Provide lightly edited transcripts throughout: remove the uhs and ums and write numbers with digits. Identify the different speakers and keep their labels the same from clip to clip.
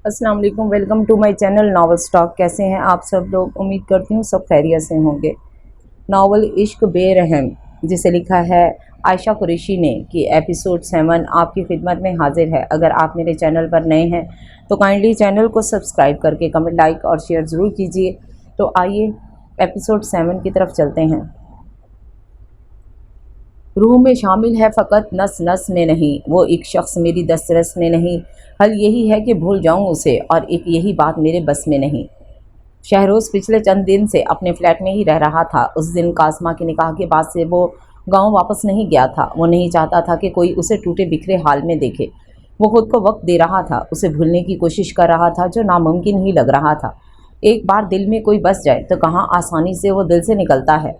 Speaker 1: अस्सलाम वालेकुम। Welcome to my channel novel stock. कैसे हैं आप सब लोग? उम्मीद करती हूँ सब खैरियत से होंगे। नावल इश्क बेरहम, जिसे लिखा है आयशा कुरैशी ने, कि एपिसोड 7 आपकी खिदमत में हाजिर है। अगर आप मेरे चैनल पर नए हैं तो काइंडली चैनल को सब्सक्राइब करके कमेंट, लाइक और शेयर ज़रूर कीजिए। तो आइए एपिसोड 7 की तरफ चलते हैं। रूह में शामिल है फ़कत नस नस में नहीं, वो एक शख्स मेरी दस्तरस में नहीं। हल यही है कि भूल जाऊं उसे, और एक यही बात मेरे बस में नहीं। शहरोज़ पिछले चंद दिन से अपने फ्लैट में ही रह रहा था। उस दिन कासमा के निकाह के बाद से वो गांव वापस नहीं गया था। वो नहीं चाहता था कि कोई उसे टूटे बिखरे हाल में देखे। वो खुद को वक्त दे रहा था, उसे भूलने की कोशिश कर रहा था, जो नामुमकिन ही लग रहा था। एक बार दिल में कोई बस जाए तो कहाँ आसानी से वो दिल से निकलता है।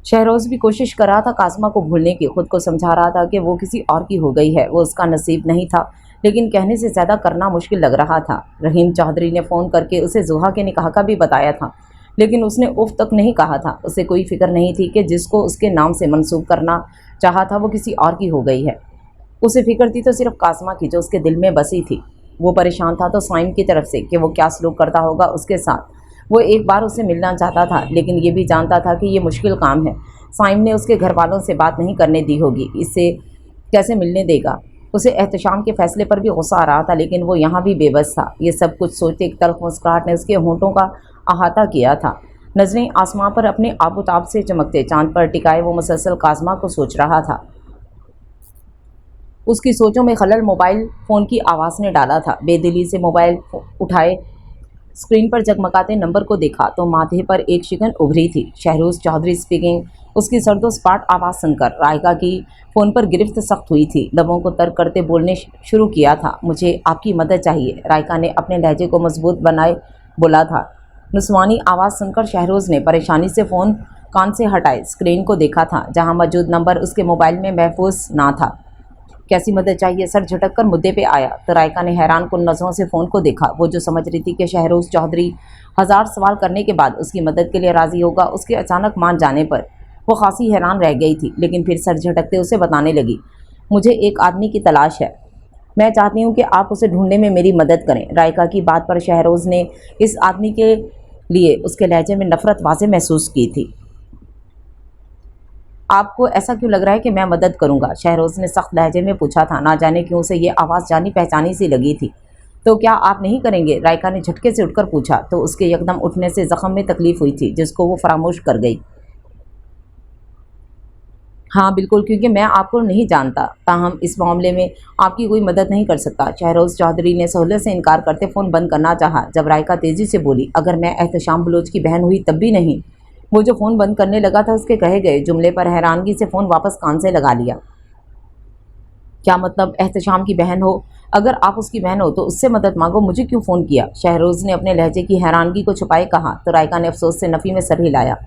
Speaker 1: शहरोज़ भी कोशिश कर रहा था कासमा को भूलने की, खुद को समझा रहा था कि वो किसी और की हो गई है, वो उसका नसीब नहीं था। लेकिन कहने से ज़्यादा करना मुश्किल लग रहा था। रहीम चौधरी ने फ़ोन करके उसे ज़ुहा के निकाह का भी बताया था, लेकिन उसने उफ तक नहीं कहा था। उसे कोई फिक्र नहीं थी कि जिसको उसके नाम से मंसूब करना चाहा था वो किसी और की हो गई है। उसे फिक्र थी तो सिर्फ कासमा की, जो उसके दिल में बसी थी। वो परेशान था तो साइम की तरफ से, कि वो क्या सलूक करता होगा उसके साथ। वो एक बार उससे मिलना चाहता था, लेकिन ये भी जानता था कि ये मुश्किल काम है। साइम ने उसके घर वालों से बात नहीं करने दी होगी, इससे कैसे मिलने देगा। उसे एहतशाम के फैसले पर भी गुस्सा आ रहा था, लेकिन वो यहाँ भी बेबस था। ये सब कुछ सोचते एक तल्ख मुस्कुराहट ने उसके होंठों का अहाता किया था। नजरें आसमां पर अपने आबोताब से चमकते चांद पर टिकाए वो मुसलसल काज़मा को सोच रहा था। उसकी सोचों में खलल मोबाइल फ़ोन की आवाज़ ने डाला था। बेदिली से मोबाइल उठाए, स्क्रीन पर जगमगाते नंबर को देखा तो माथे पर एक शिकन उभरी थी। शहरोज़ चौधरी स्पीकिंग। उसकी सर्दो स्पाट आवाज़ सुनकर रायका की फ़ोन पर गिरफ्त सख्त हुई थी। लबों को तर्क करते बोलने शुरू किया था। मुझे आपकी मदद चाहिए, रायका ने अपने लहजे को मजबूत बनाए बोला था। नुस्वानी आवाज़ सुनकर शहरोज़ ने परेशानी से फ़ोन कान से हटाए स्क्रीन को देखा था, जहाँ मौजूद नंबर उसके मोबाइल में महफूज ना था। कैसी मदद चाहिए? सर झटक कर मुद्दे पे आया तो रायका ने हैरान कुन नज़रों से फ़ोन को देखा। वो जो समझ रही थी कि शहरोज़ चौधरी हज़ार सवाल करने के बाद उसकी मदद के लिए राज़ी होगा, उसके अचानक मान जाने पर वो खासी हैरान रह गई थी। लेकिन फिर सर झटकते उसे बताने लगी, मुझे एक आदमी की तलाश है। मैं चाहती हूँ कि आप उसे ढूंढने में मेरी मदद करें। रायका की बात पर शहरोज़ ने इस आदमी के लिए उसके लहजे में नफ़रत वाज़े महसूस की थी। आपको ऐसा क्यों लग रहा है कि मैं मदद करूंगा? शहरोज़ ने सख्त लहजे में पूछा था। ना जाने क्यों उसे ये आवाज़ जानी पहचानी सी लगी थी। तो क्या आप नहीं करेंगे? रायका ने झटके से उठकर पूछा तो उसके यकदम उठने से ज़ख्म में तकलीफ हुई थी, जिसको वो फरामोश कर गई। हाँ बिल्कुल, क्योंकि मैं आपको नहीं जानता, ताहम इस मामले में आपकी कोई मदद नहीं कर सकता। शहरोज़ चौधरी ने सहूलियत से इनकार करते फ़ोन बंद करना चाहा, जब रायका तेज़ी से बोली, अगर मैं एहतशाम बलोच की बहन हुई तब भी नहीं। वो जो फ़ोन बंद करने लगा था, उसके कहे गए जुमले पर हैरानगी से फ़ोन वापस कान से लगा लिया। क्या मतलब एहतशाम की बहन हो? अगर आप उसकी बहन हो तो उससे मदद मांगो, मुझे क्यों फ़ोन किया? शहरोज़ ने अपने लहजे की हैरानगी को छुपाए कहा तो रायका ने अफसोस से नफ़ी में सर हिलाया।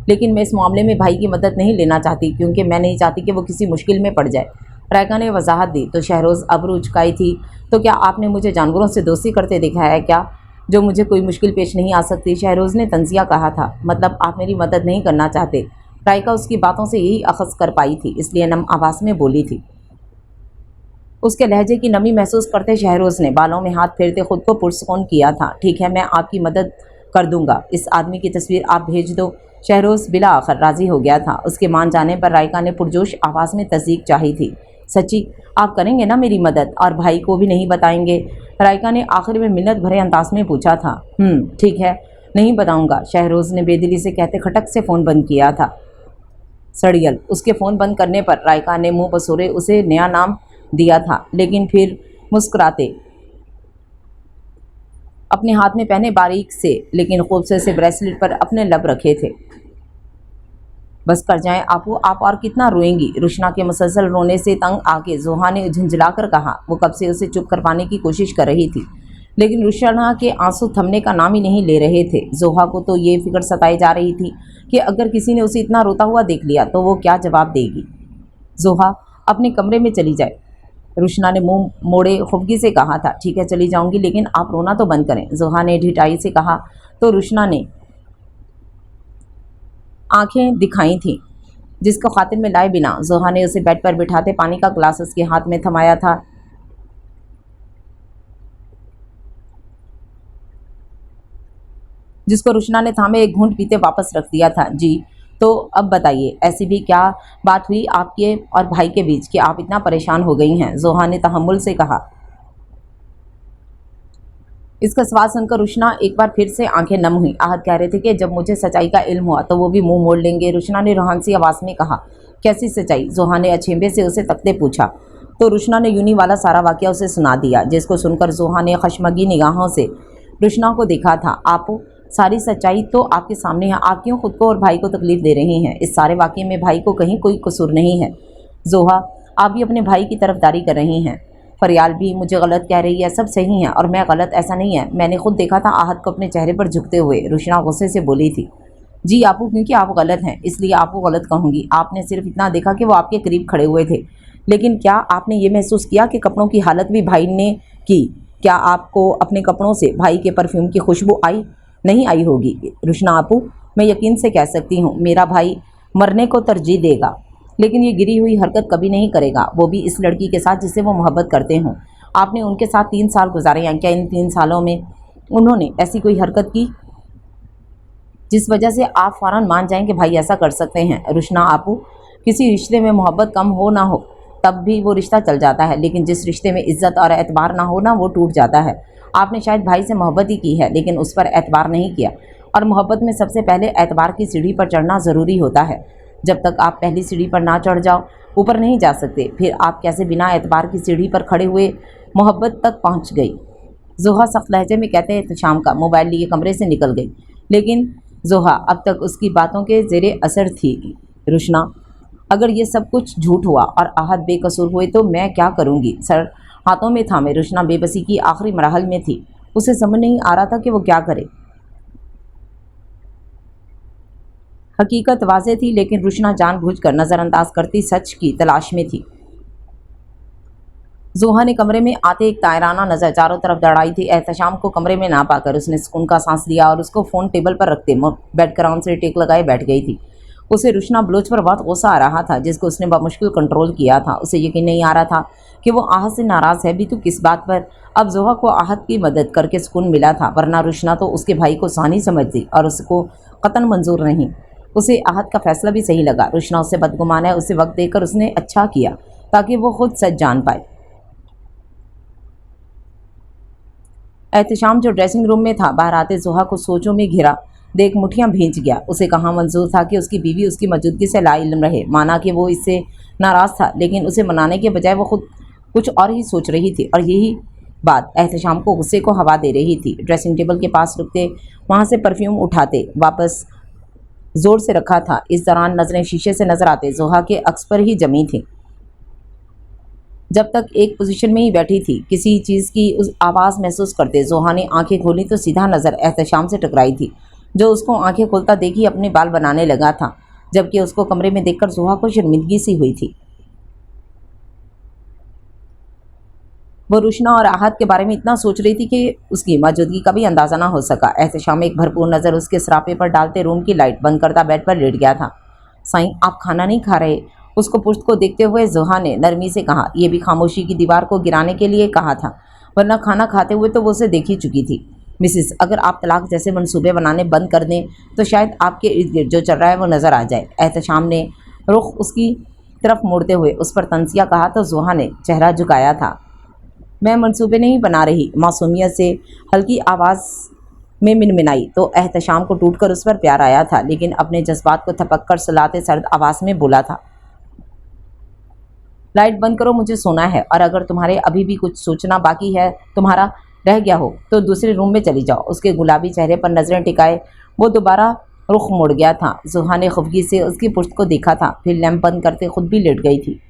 Speaker 1: लेकिन मैं इस मामले में भाई की मदद नहीं लेना चाहती, क्योंकि मैं नहीं चाहती कि वो किसी मुश्किल में पड़ जाए। रायका ने वजाहत दी तो शहरोज़ अबरू चुकाई थी। तो क्या आपने मुझे जानवरों से दोस्ती करते देखा है क्या, जो मुझे कोई मुश्किल पेश नहीं आ सकती? शहरोज़ ने तंजिया कहा था। मतलब आप मेरी मदद नहीं करना चाहते? रायका उसकी बातों से यही अखज़ कर पाई थी, इसलिए नम आवाज़ में बोली थी। उसके लहजे की नमी महसूस करते शहरोज़ ने बालों में हाथ फेरते खुद को पुरसुकून किया था। ठीक है, मैं आपकी मदद कर दूंगा, इस आदमी की तस्वीर आप भेज दो। शहरोज़ बिला आखिर राज़ी हो गया था। उसके मान जाने पर रायका ने पुरजोश आवाज़ में तस्दीक चाही थी। सच्ची आप करेंगे ना मेरी मदद, और भाई को भी नहीं बताएंगे? रायका ने आखिर में मिन्नत भरे अंदाज में पूछा था। ठीक है, नहीं बताऊंगा, शहरोज़ ने बेदिली से कहते खटक से फ़ोन बंद किया था। सड़ियल। उसके फ़ोन बंद करने पर रायका ने मुंह बसोरे उसे नया नाम दिया था, लेकिन फिर मुस्कुराते अपने हाथ में पहने बारीक से लेकिन खूबसूरत से ब्रेसलेट पर अपने लब रखे थे। बस कर जाएं आपू, आप और कितना रोएंगी? रुशना के मुसलसल रोने से तंग आके ज़ोहा ने झुंझलाकर कहा। वो कब से उसे चुप करवाने की कोशिश कर रही थी, लेकिन रुशना के आंसू थमने का नाम ही नहीं ले रहे थे। ज़ोहा को तो ये फिक्र सताई जा रही थी कि अगर किसी ने उसे इतना रोता हुआ देख लिया तो वो क्या जवाब देगी। ज़ोहा अपने कमरे में चली जाए, रुशना ने मुंह मोड़े खुफगी से कहा था। ठीक है चली जाऊंगी, लेकिन आप रोना तो बंद करें, ज़ोहा ने ढिठाई से कहा। तो रुशना ने आंखें दिखाई थीं, जिसको खातिर में लाए बिना ज़ोहा ने उसे बेड पर बिठाते पानी का ग्लास उसके हाथ में थमाया था। जिस को रुशना ने थामे एक घूंट पीते वापस रख दिया था। जी तो अब बताइए, ऐसी भी क्या बात हुई आपके और भाई के बीच कि आप इतना परेशान हो गई हैं? जोहा ने तहम्मुल से कहा। इसका सवाल सुनकर रुशना एक बार फिर से आंखें नम हुई। आहत कह रहे थे कि जब मुझे सच्चाई का इल्म हुआ तो वो भी मुंह मोड़ लेंगे। रुशना ने रूहानी आवाज़ में कहा। कैसी सच्चाई? जोहा ने अचंभे से उसे तकते पूछा। तो रुशना ने यूनी वाला सारा वाकया उसे सुना दिया, जिसको सुनकर जोहा ने खशमगी निगाहों से रुशना को देखा था। आप सारी सच्चाई तो आपके सामने है, आप क्यों खुद को और भाई को तकलीफ दे रही हैं? इस सारे वाकये में भाई को कहीं कोई कसूर नहीं है। जोहा, आप भी अपने भाई की तरफदारी कर रही हैं। फरियाल भी मुझे गलत कह रही है, सब सही है और मैं गलत? ऐसा नहीं है, मैंने खुद देखा था आहत को अपने चेहरे पर झुकते हुए। रुशना गुस्से से बोली थी। जी आपू, क्योंकि आप गलत हैं इसलिए आपको गलत कहूँगी। आपने सिर्फ इतना देखा कि वो आपके करीब खड़े हुए थे, लेकिन क्या आपने ये महसूस किया कि कपड़ों की हालत भी भाई ने की? क्या आपको अपने कपड़ों से भाई के परफ्यूम की खुशबू आई? नहीं आई होगी। रुशना आपू, मैं यकीन से कह सकती हूँ मेरा भाई मरने को तरजीह देगा, लेकिन ये गिरी हुई हरकत कभी नहीं करेगा, वो भी इस लड़की के साथ जिससे वो मोहब्बत करते हों। आपने उनके साथ 3 साल गुजारे हैं, क्या इन 3 सालों में उन्होंने ऐसी कोई हरकत की जिस वजह से आप फ़ौरन मान जाएं कि भाई ऐसा कर सकते हैं? रुशना आपू, किसी रिश्ते में मोहब्बत कम हो ना हो तब भी वो रिश्ता चल जाता है, लेकिन जिस रिश्ते में इज्जत और एतबार ना हो ना, वो टूट जाता है। आपने शायद भाई से मोहब्बत ही की है, लेकिन उस पर एतबार नहीं किया, और मोहब्बत में सबसे पहले एतबार की सीढ़ी पर चढ़ना ज़रूरी होता है। जब तक आप पहली सीढ़ी पर ना चढ़ जाओ, ऊपर नहीं जा सकते। फिर आप कैसे बिना एतबार की सीढ़ी पर खड़े हुए मोहब्बत तक पहुंच गई? जोहा सख्त लहजे में कहते एहतशाम का मोबाइल लिए कमरे से निकल गई, लेकिन जोहा अब तक उसकी बातों के ज़ेरे असर थी। रुशना, अगर ये सब कुछ झूठ हुआ और आहत बेकसूर हुए तो मैं क्या करूँगी? सर हाथों में थामे रुशना बेबसी की आखिरी मरहल में थी। उसे समझ नहीं आ रहा था कि वो क्या करे। हकीकत वाज़ेह थी, लेकिन रुशना जानबूझकर नज़रअंदाज करती सच की तलाश में थी। जोहा ने कमरे में आते एक तायराना नज़र चारों तरफ दौड़ाई थी। एहतशाम को कमरे में ना पाकर उसने सुकून का सांस लिया और उसको फ़ोन टेबल पर रखते बेड क्राउन से टेक लगाए बैठ गई थी। उसे रुशना बलोच पर बहुत गुस्सा आ रहा था, जिसको उसने बमुश्किल कंट्रोल किया था। उसे यकीन नहीं आ रहा था कि वो आहत से नाराज़ है भी तो किस बात पर। अब जोहा को आहत की मदद करके सुकून मिला था, वरना रुशना तो उसके भाई को सानी समझती और उसको कतन मंजूर नहीं। उसे आहत का फैसला भी सही लगा। रुशना उससे बदगुमान है, उसे वक्त देकर उसने अच्छा किया ताकि वो खुद सच जान पाए। एहतशाम जो ड्रेसिंग रूम में था, बाहर आते जोहा को सोचों में घिरा देख मुठियां भींच गया। उसे कहाँ मंजूर था कि उसकी बीवी उसकी मौजूदगी से लाइल्म रहे। माना कि वो इससे नाराज़ था, लेकिन उसे मनाने के बजाय वो खुद कुछ और ही सोच रही थी, और यही बात एहतशाम को गुस्से को हवा दे रही थी। ड्रेसिंग टेबल के पास रुकते, वहाँ से परफ्यूम उठाते वापस ज़ोर से रखा था। इस दौरान नज़रें शीशे से नज़र आते जोहा के अक्स पर ही जमी थी। जब तक एक पोजीशन में ही बैठी थी, किसी चीज़ की उस आवाज़ महसूस करते जोहा ने आंखें खोली तो सीधा नज़र एहतशाम से टकराई थी, जो उसको आंखें खोलता देखी अपने बाल बनाने लगा था, जबकि उसको कमरे में देखकर जोहा को शर्मिंदगी सी हुई थी। वो रुशना और आहत के बारे में इतना सोच रही थी कि उसकी मौजूदगी का भी अंदाज़ा ना हो सका। एहतशाम एक भरपूर नज़र उसके सरापे पर डालते रूम की लाइट बंद करता बेड पर लेट गया था। साईं, आप खाना नहीं खा रहे? उसको पुश्त को देखते हुए जोहा ने नरमी से कहा। यह भी खामोशी की दीवार को गिराने के लिए कहा था, वरना खाना खाते हुए तो वो उसे देख ही चुकी थी। मिसिस, अगर आप तलाक जैसे मंसूबे बनाने बंद कर दें तो शायद आपके इर्द गिर्द जो चल रहा है वो नज़र आ जाए। एहतशाम ने रुख उसकी तरफ मोड़ते हुए उस पर तंसिया कहा तो जोहा ने चेहरा झुकाया था। मैं मंसूबे नहीं बना रही, मासूमियत से हल्की आवाज़ में मिनमिनाई तो एहतशाम को टूटकर उस पर प्यार आया था, लेकिन अपने जज्बात को थपक कर सुलाते सर्द आवाज़ में बोला था। लाइट बंद करो, मुझे सोना है, और अगर तुम्हारे अभी भी कुछ सोचना बाकी है तुम्हारा रह गया हो तो दूसरे रूम में चली जाओ। उसके गुलाबी चेहरे पर नज़रें टिकाए वो दोबारा रुख मोड़ गया था। जोहा ने खफगी से उसकी पुश्त को देखा था, फिर लैंप बंद करते खुद भी लेट गई थी।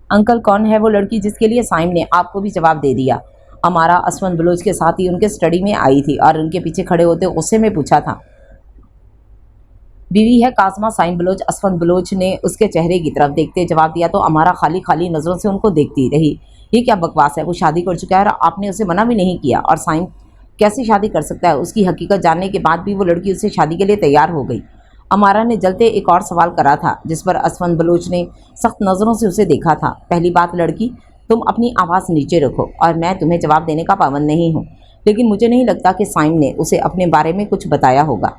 Speaker 1: अंकल, कौन है वो लड़की जिसके लिए साइम ने आपको भी जवाब दे दिया? अमारा असफंद बलोच के साथ ही उनके स्टडी में आई थी और उनके पीछे खड़े होते गुस्से में पूछा था। बीवी है कासमा साइम बलोच। असफंद बलोच ने उसके चेहरे की तरफ देखते जवाब दिया तो अमारा खाली खाली नज़रों से उनको देखती रही। ये क्या बकवास है, वो शादी कर चुका है और आपने उसे मना भी नहीं किया, और साइम कैसे शादी कर सकता है? उसकी हकीकत जानने के बाद भी वो लड़की उससे शादी के लिए तैयार हो गई। अमारा ने जलते एक और सवाल करा था, जिस पर असफंद बलोच ने सख्त नज़रों से उसे देखा था। पहली बात, लड़की तुम अपनी आवाज़ नीचे रखो और मैं तुम्हें जवाब देने का पाबंद नहीं हूँ, लेकिन मुझे नहीं लगता कि साइम ने उसे अपने बारे में कुछ बताया होगा।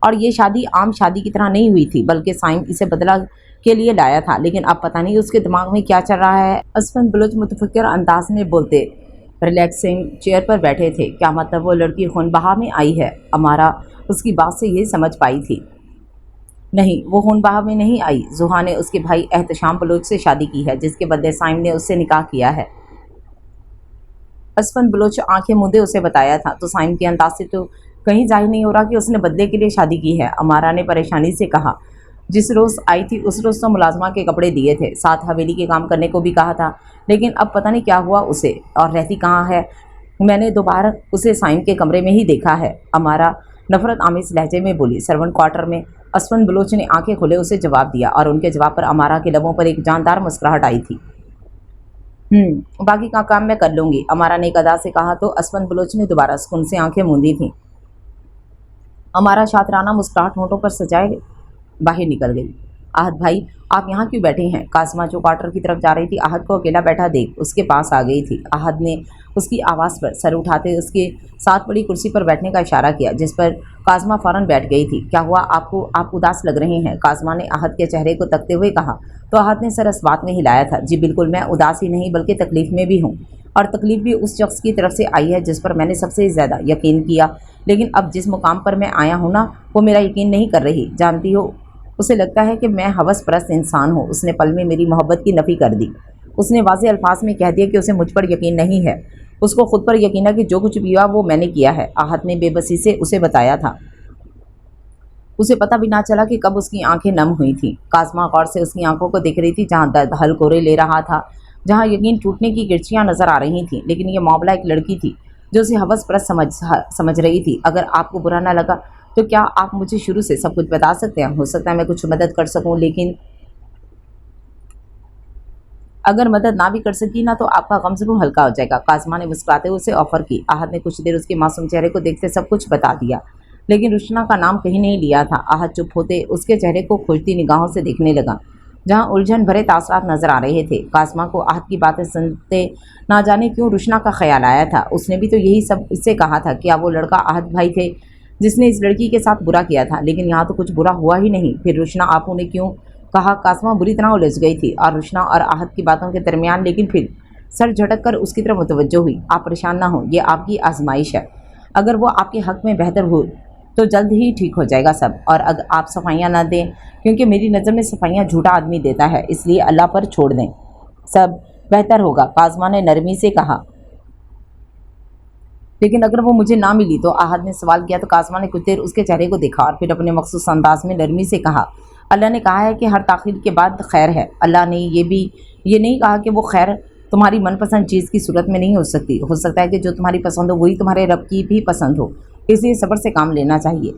Speaker 1: और ये शादी आम शादी की तरह नहीं हुई थी, बल्कि साइम इसे बदला के लिए लाया था, लेकिन अब पता नहीं उसके दिमाग में क्या चल रहा है। असफंद बलोच मुतफक्किर अंदाज में बोलते रिलैक्सिंग चेयर पर बैठे थे। क्या मतलब वो लड़की खून बहा में आई है? अमारा उसकी बात से यही समझ पाई थी। नहीं, वो खून बहा में नहीं आई। जुहा ने उसके भाई एहतशाम बलोच से शादी की है, जिसके बदले साइम ने उससे निकाह किया है। असफंद बलोच आंखें मूंदे उसे बताया था, तो साइम के अंदाज से तो कहीं जाहिर नहीं हो रहा कि उसने बदले के लिए शादी की है। अमारा ने परेशानी से कहा। जिस रोज़ आई थी उस रोज़ तो मुलाजमा के कपड़े दिए थे, साथ हवेली के काम करने को भी कहा था, लेकिन अब पता नहीं क्या हुआ उसे, और रहती कहाँ है। मैंने दोबारा उसे साइम के कमरे में ही देखा है। अमारा नफरत आमेज लहजे में बोली। सर्वेंट क्वार्टर में असफंद बलोच ने आंखें खोले उसे जवाब दिया, और उनके जवाब पर अमारा के लबों पर एक जानदार मुस्कुराहट आई थी। बाकी का काम मैं कर लूँगी, अमारा ने एक अदा से कहा, तो असफंद बलोच ने दोबारा सुकून से आंखें मूंदी थीं। अमारा शातराना मुस्कुराहट होंठों पर सजाए बाहर निकल गई। आहत भाई, आप यहाँ क्यों बैठे हैं? कासमा जो क्वार्टर की तरफ जा रही थी, आहत को अकेला बैठा देख उसके पास आ गई थी। आहत ने उसकी आवाज़ पर सर उठाते उसके साथ बड़ी कुर्सी पर बैठने का इशारा किया, जिस पर कासमा फ़ौरन बैठ गई थी। क्या हुआ आपको? आप उदास लग रहे हैं, कासमा ने आहत के चेहरे को तकते हुए कहा, तो आहत ने सर इस बात में हिलाया था। जी बिल्कुल, मैं उदास ही नहीं बल्कि तकलीफ़ में भी हूँ, और तकलीफ़ भी उस शख्स की तरफ से आई है जिस पर मैंने सबसे ज़्यादा यकीन किया, लेकिन अब जिस मुकाम पर मैं आया हूँ ना, वो मेरा यकीन नहीं कर रही। जानती हो, उसे लगता है कि मैं हवस परस्त इंसान हूँ। उसने पल में मेरी मोहब्बत की नफ़ी कर दी। उसने वाज़े अल्फाज में कह दिया कि उसे मुझ पर यकीन नहीं है। उसको खुद पर यकीन है कि जो कुछ भी हुआ वो मैंने किया है। आहत ने बेबसी से उसे बताया था। उसे पता भी ना चला कि कब उसकी आंखें नम हुई थीं। कासमा गौर से उसकी आंखों को देख रही थी, जहाँ दर्द हलकोरे ले रहा था, जहाँ यकीन टूटने की किरचियाँ नज़र आ रही थीं। लेकिन ये मामला एक लड़की थी जो उसे हवस परस्त समझ रही थी। अगर आपको बुरा ना लगा तो क्या आप मुझे शुरू से सब कुछ बता सकते हैं? हो सकता है मैं कुछ मदद कर सकूं, लेकिन अगर मदद ना भी कर सकी ना, तो आपका गम ज़रूर हल्का हो जाएगा। कासमा ने मुस्कुराते हुए उसे ऑफ़र की। आहत ने कुछ देर उसके मासूम चेहरे को देखते सब कुछ बता दिया, लेकिन रुशना का नाम कहीं नहीं लिया था। आहत चुप होते उसके चेहरे को खोजती निगाहों से देखने लगा, जहाँ उलझन भरे तासरात नजर आ रहे थे। कासमा को आहत की बातें सुनते ना जाने क्यों रुशना का ख्याल आया था। उसने भी तो यही सब इससे कहा था। क्या वो लड़का आहत भाई थे जिसने इस लड़की के साथ बुरा किया था? लेकिन यहाँ तो कुछ बुरा हुआ ही नहीं। फिर रुशना आपू ने क्यों कहा? कासमा बुरी तरह उलझ गई थी और रुशना और आहत की बातों के दरमियान, लेकिन फिर सर झटक कर उसकी तरफ मुतवज्जो हुई। आप परेशान ना हो, ये आपकी आजमाइश है। अगर वो आपके हक़ में बेहतर हो तो जल्द ही ठीक हो जाएगा सब। और अगर आप सफाइयाँ ना दें, क्योंकि मेरी नज़र में सफाइयाँ झूठा आदमी देता है, इसलिए अल्लाह पर छोड़ दें, सब बेहतर होगा। कासमा ने नरमी से कहा। लेकिन अगर वो मुझे ना मिली तो? आहत ने सवाल किया, तो कासमा ने कुछ देर उसके चेहरे को देखा और फिर अपने मखसूस अंदाज में नरमी से कहा, अल्लाह ने कहा है कि हर ताख़ीर के बाद खैर है। अल्लाह ने ये नहीं कहा कि वो खैर तुम्हारी मनपसंद चीज़ की सूरत में नहीं हो सकती। हो सकता है कि जो तुम्हारी पसंद हो वही तुम्हारे रब की भी पसंद हो, इसलिए सब्र से काम लेना चाहिए।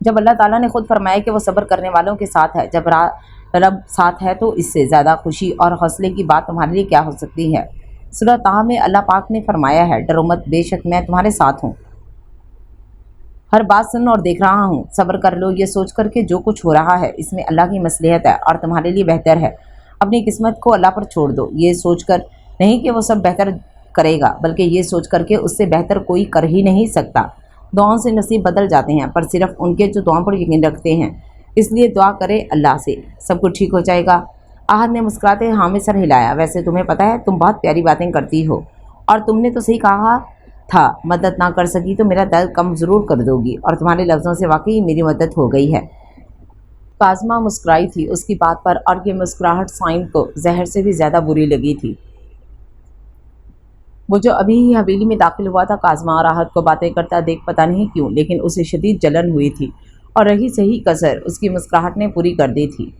Speaker 1: जब अल्लाह ताला ने खुद फरमाया कि वो सब्र करने वालों के साथ है, जब रब साथ है, तो इससे ज़्यादा खुशी और हौसले की बात तुम्हारे लिए क्या हो सकती है? सूरह ताहा में अल्लाह पाक ने फरमाया है, डरो मत, बेशक मैं तुम्हारे साथ हूँ, हर बात सुन और देख रहा हूँ। सब्र कर लो, ये सोच कर के जो कुछ हो रहा है इसमें अल्लाह की मसलहत है और तुम्हारे लिए बेहतर है। अपनी किस्मत को अल्लाह पर छोड़ दो, ये सोच कर नहीं कि वो सब बेहतर करेगा, बल्कि ये सोच कर के उससे बेहतर कोई कर ही नहीं सकता। दुआओं से नसीब बदल जाते हैं, पर सिर्फ उनके जो दुआओं पर यकीन रखते हैं। इसलिए दुआ करे अल्लाह से, सब कुछ ठीक हो जाएगा। आहत ने मुस्कुराते हाँ में सर हिलाया। वैसे तुम्हें पता है तुम बहुत प्यारी बातें करती हो, और तुमने तो सही कहा था, मदद ना कर सकी तो मेरा दर्द कम ज़रूर कर दोगी, और तुम्हारे लफ्ज़ों से वाकई मेरी मदद हो गई है। काज़मा मुस्कुराई थी उसकी बात पर, और ये मुस्कुराहट साइम को जहर से भी ज़्यादा बुरी लगी थी। वो जो अभी ही हवेली में दाखिल हुआ था, काज़मा और आहत को बातें करता देख पता नहीं क्यों, लेकिन उसे शदीद जलन हुई थी, और रही सही कसर उसकी मुस्कुराहट ने पूरी कर दी थी।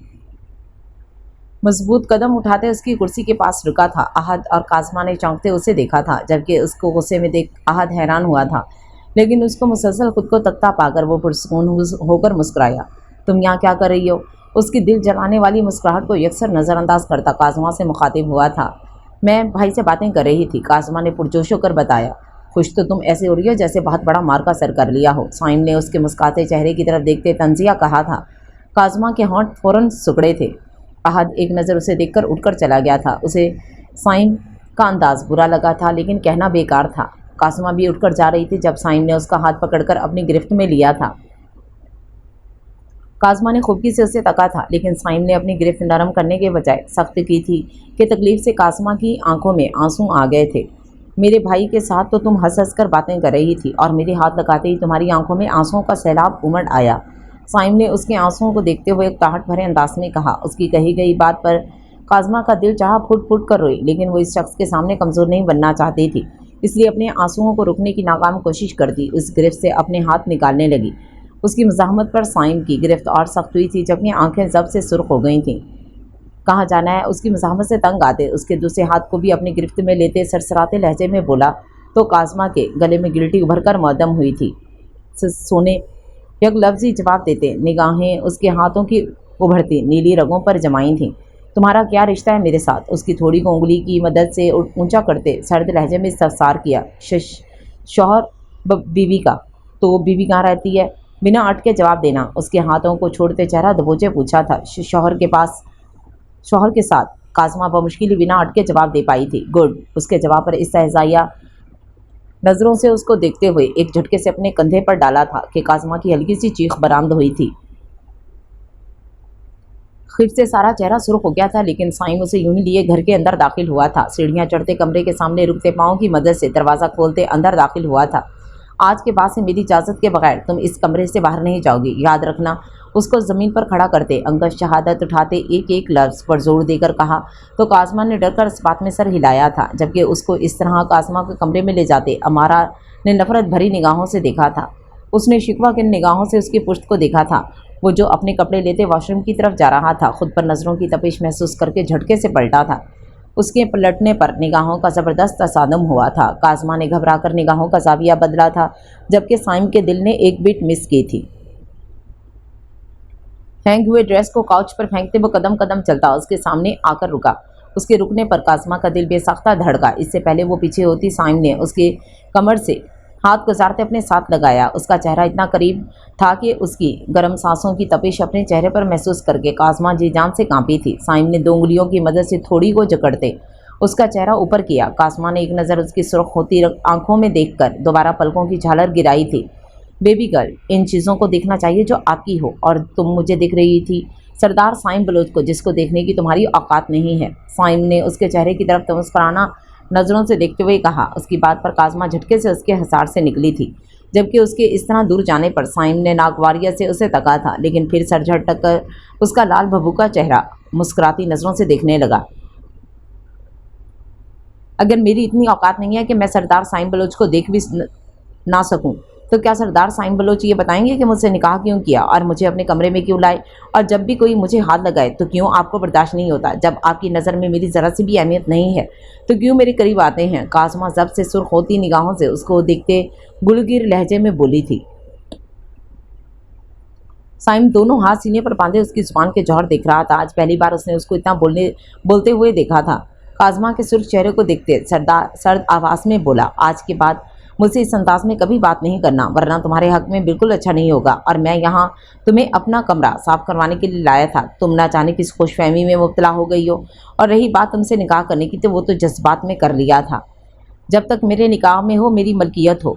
Speaker 1: मजबूत कदम उठाते उसकी कुर्सी के पास रुका था। आहत और काज़मा ने चौंकते उसे देखा था, जबकि उसको गुस्से में देख आहत हैरान हुआ था, लेकिन उसको मुसलसल खुद को तकता पाकर वो पुरसकून होकर मुस्कुराया। तुम यहाँ क्या कर रही हो? उसकी दिल जलाने वाली मुस्कुराहट को यकसर नज़रअंदाज करता काज़मा से मुखातिब हुआ था। मैं भाई से बातें कर रही थी, काज़मा ने पुरजोश होकर बताया। खुश तो तुम ऐसे हो रही हो जैसे बहुत बड़ा मार का सर कर लिया हो, साइम ने उसके मुस्कुराते चेहरे की तरफ देखते तंजिया कहा था। काज़मा के होंठ फ़ौरन सिकुड़े थे। احد ایک نظر اسے دیکھ کر اٹھ کر چلا گیا تھا۔ اسے سائم کا انداز برا لگا تھا لیکن کہنا بیکار تھا۔ قاسمہ بھی اٹھ کر جا رہی تھی جب سائم نے اس کا ہاتھ پکڑ کر اپنی گرفت میں لیا تھا۔ قاسمہ نے خوبکی سے اسے تکا تھا لیکن سائم نے اپنی گرفت نرم کرنے کے بجائے سخت کی تھی کہ تکلیف سے قاسمہ کی آنکھوں میں آنسو آ گئے تھے۔ میرے بھائی کے ساتھ تو تم ہنس ہنس کر باتیں کر رہی تھی اور میرے ہاتھ لگاتے ہی تمہاری آنکھوں میں آنسوؤں کا سیلاب امڑ آیا۔ سائم نے اس کے آنسوؤں کو دیکھتے ہوئے اکتاہٹ بھرے انداز میں کہا۔ اس کی کہی گئی بات پر قاسمہ کا دل چاہا پھٹ پھٹ کر روئی لیکن وہ اس شخص کے سامنے کمزور نہیں بننا چاہتی تھی، اس لیے اپنے آنسوؤں کو روکنے کی ناکام کوشش کرتی اس گرفت سے اپنے ہاتھ نکالنے لگی۔ اس کی مزاحمت پر سائم کی گرفت اور سخت ہوئی تھی جبکہ آنکھیں ضبط سے سرخ ہو گئی تھیں۔ کہاں جانا ہے؟ اس کی مزاحمت سے تنگ آتے اس کے دوسرے ہاتھ کو بھی اپنی گرفت میں لیتے سرسراتے لہجے میں بولا تو قاسمہ کے گلے میں گلٹی ابھر کر معدم ہوئی تھی۔ سونے یک لفظی جواب دیتے نگاہیں اس کے ہاتھوں کی ابھرتی نیلی رگوں پر جمائی تھیں۔ تمہارا کیا رشتہ ہے میرے ساتھ؟ اس کی تھوڑی کو انگلی کی مدد سے اونچا کرتے سرد لہجے میں استفسار کیا۔ شوہر بیوی کا؟ تو بیوی کہاں رہتی ہے؟ بنا اٹ کے جواب دینا۔ اس کے ہاتھوں کو چھوڑتے چہرہ دبوچے پوچھا تھا۔ شوہر کے ساتھ۔ قاسمہ بمشکل ہی بنا اٹ کے جواب دے پائی تھی۔ گڈ۔ اس کے جواب پر استہزائیہ نظروں سے اس کو دیکھتے ہوئے ایک جھٹکے سے اپنے کندھے پر ڈالا تھا کہ قاسمہ کی ہلکی سی چیخ برآمد ہوئی تھی۔ خفت سے سارا چہرہ سرخ ہو گیا تھا لیکن سائم اسے یوں ہی لیے گھر کے اندر داخل ہوا تھا۔ سیڑھیاں چڑھتے کمرے کے سامنے رکتے پاؤں کی مدد سے دروازہ کھولتے اندر داخل ہوا تھا۔ آج کے بعد سے میری اجازت کے بغیر تم اس کمرے سے باہر نہیں جاؤ گی، یاد رکھنا۔ اس کو زمین پر کھڑا کرتے انگشت شہادت اٹھاتے ایک ایک لفظ پر زور دے کر کہا تو قاسمہ نے ڈر کر اس بات میں سر ہلایا تھا جبکہ اس کو اس طرح قاسمہ کے کمرے میں لے جاتے امارہ نے نفرت بھری نگاہوں سے دیکھا تھا۔ اس نے شکوہ کی نگاہوں سے اس کی پشت کو دیکھا تھا۔ وہ جو اپنے کپڑے لیتے واش روم کی طرف جا رہا تھا خود پر نظروں کی تپش محسوس کر کے جھٹکے سے پلٹا تھا۔ اس کے پلٹنے پر نگاہوں کا زبردست تصادم ہوا تھا۔ قاسمہ نے گھبرا کر نگاہوں کا زاویہ بدلا تھا جبکہ سائم کے دل نے ایک بیٹ مس کی تھی۔ پھینک ہوئے ڈریس کو کاؤچ پر پھینکتے وہ قدم قدم چلتا اس کے سامنے آ کر رکا۔ اس کے رکنے پر قاسمہ کا دل بے ساختہ دھڑکا۔ اس سے پہلے وہ پیچھے ہوتی سائم نے اس کے کمر سے ہاتھ گزارتے اپنے ساتھ لگایا۔ اس کا چہرہ اتنا قریب تھا کہ اس کی گرم سانسوں کی تپش اپنے چہرے پر محسوس کر کے قاسمہ جی جان سے کانپی تھی۔ سائم نے 2 انگلیوں کی مدد سے تھوڑی کو جکڑتے اس کا چہرہ اوپر کیا۔ قاسمہ نے ایک نظر اس کی سرخ ہوتی آنکھوں میں دیکھ کر دوبارہ پلکوں کی جھالر گرائی تھی۔ بیبی گرل، ان چیزوں کو دیکھنا چاہیے جو آپ کی ہو اور تم مجھے دیکھ رہی تھی، سردار سائم بلوچ کو، جس کو دیکھنے کی تمہاری اوقات نہیں ہے۔ سائم نے اس کے چہرے کی طرف مسکرانہ نظروں سے دیکھتے ہوئے کہا۔ اس کی بات پر قاسمہ جھٹکے سے اس کے حصار سے نکلی تھی جبکہ اس کے اس طرح دور جانے پر سائم نے ناگواریت سے اسے تکا تھا لیکن پھر سر جھٹک کر اس کا لال بھبوکا چہرہ مسکراتی نظروں سے دیکھنے لگا۔ اگر میری اتنی اوقات نہیں ہے کہ میں سردار سائم بلوچ کو دیکھ بھی نہ سکوں تو کیا سردار سائم بلوچ یہ بتائیں گے کہ مجھ سے نکاح کیوں کیا اور مجھے اپنے کمرے میں کیوں لائے، اور جب بھی کوئی مجھے ہاتھ لگائے تو کیوں آپ کو برداشت نہیں ہوتا؟ جب آپ کی نظر میں میری ذرا سی بھی اہمیت نہیں ہے تو کیوں میرے قریب آتے ہیں؟ قاسمہ ضبط سے سرخ ہوتی نگاہوں سے اس کو دیکھتے گلگیر لہجے میں بولی تھی۔ سائم دونوں ہاتھ سینے پر باندھے اس کی زبان کے جوہر دیکھ رہا تھا۔ آج پہلی بار اس نے اس کو اتنا بولتے ہوئے دیکھا تھا۔ قاسمہ کے سرخ چہرے کو دیکھتے سرد آواز میں بولا، آج کے بعد مجھ سے اس انداز میں کبھی بات نہیں کرنا ورنہ تمہارے حق میں بالکل اچھا نہیں ہوگا، اور میں یہاں تمہیں اپنا کمرہ صاف کروانے کے لیے لایا تھا۔ تم نہ جانے کس خوش فہمی میں مبتلا ہو گئی ہو، اور رہی بات تم سے نکاح کرنے کی تو وہ تو جذبات میں کر لیا تھا۔ جب تک میرے نکاح میں ہو میری ملکیت ہو،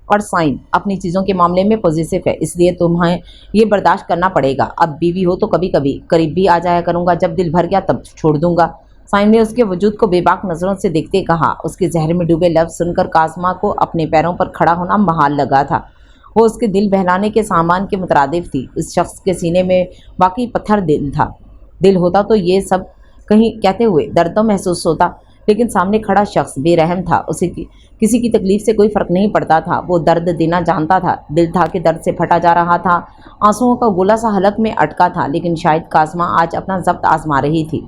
Speaker 1: اور سائم اپنی چیزوں کے معاملے میں پوزیسو ہے، اس لیے تمہیں یہ برداشت کرنا پڑے گا۔ اب بیوی ہو تو کبھی کبھی قریب بھی آ جایا کروں گا، جب دل بھر گیا تب چھوڑ دوں گا۔ سائم نے اس کے وجود کو بے باک نظروں سے دیکھتے کہا۔ اس کے زہر میں ڈوبے لفظ سن کر قاسمہ کو اپنے پیروں پر کھڑا ہونا محال لگا تھا۔ وہ اس کے دل بہلانے کے سامان کے مترادف تھی۔ اس شخص کے سینے میں واقعی پتھر دل تھا۔ دل ہوتا تو یہ سب کہیں کہتے ہوئے درد تو محسوس ہوتا، لیکن سامنے کھڑا شخص بے رحم تھا۔ اسے کسی کی تکلیف سے کوئی فرق نہیں پڑتا تھا۔ وہ درد دینا جانتا تھا۔ دل تھا کہ درد سے پھٹا جا رہا تھا، آنسوؤں کا گولا سا حلق میں اٹکا تھا، لیکن شاید قاسمہ آج اپنا ضبط آزما رہی تھی،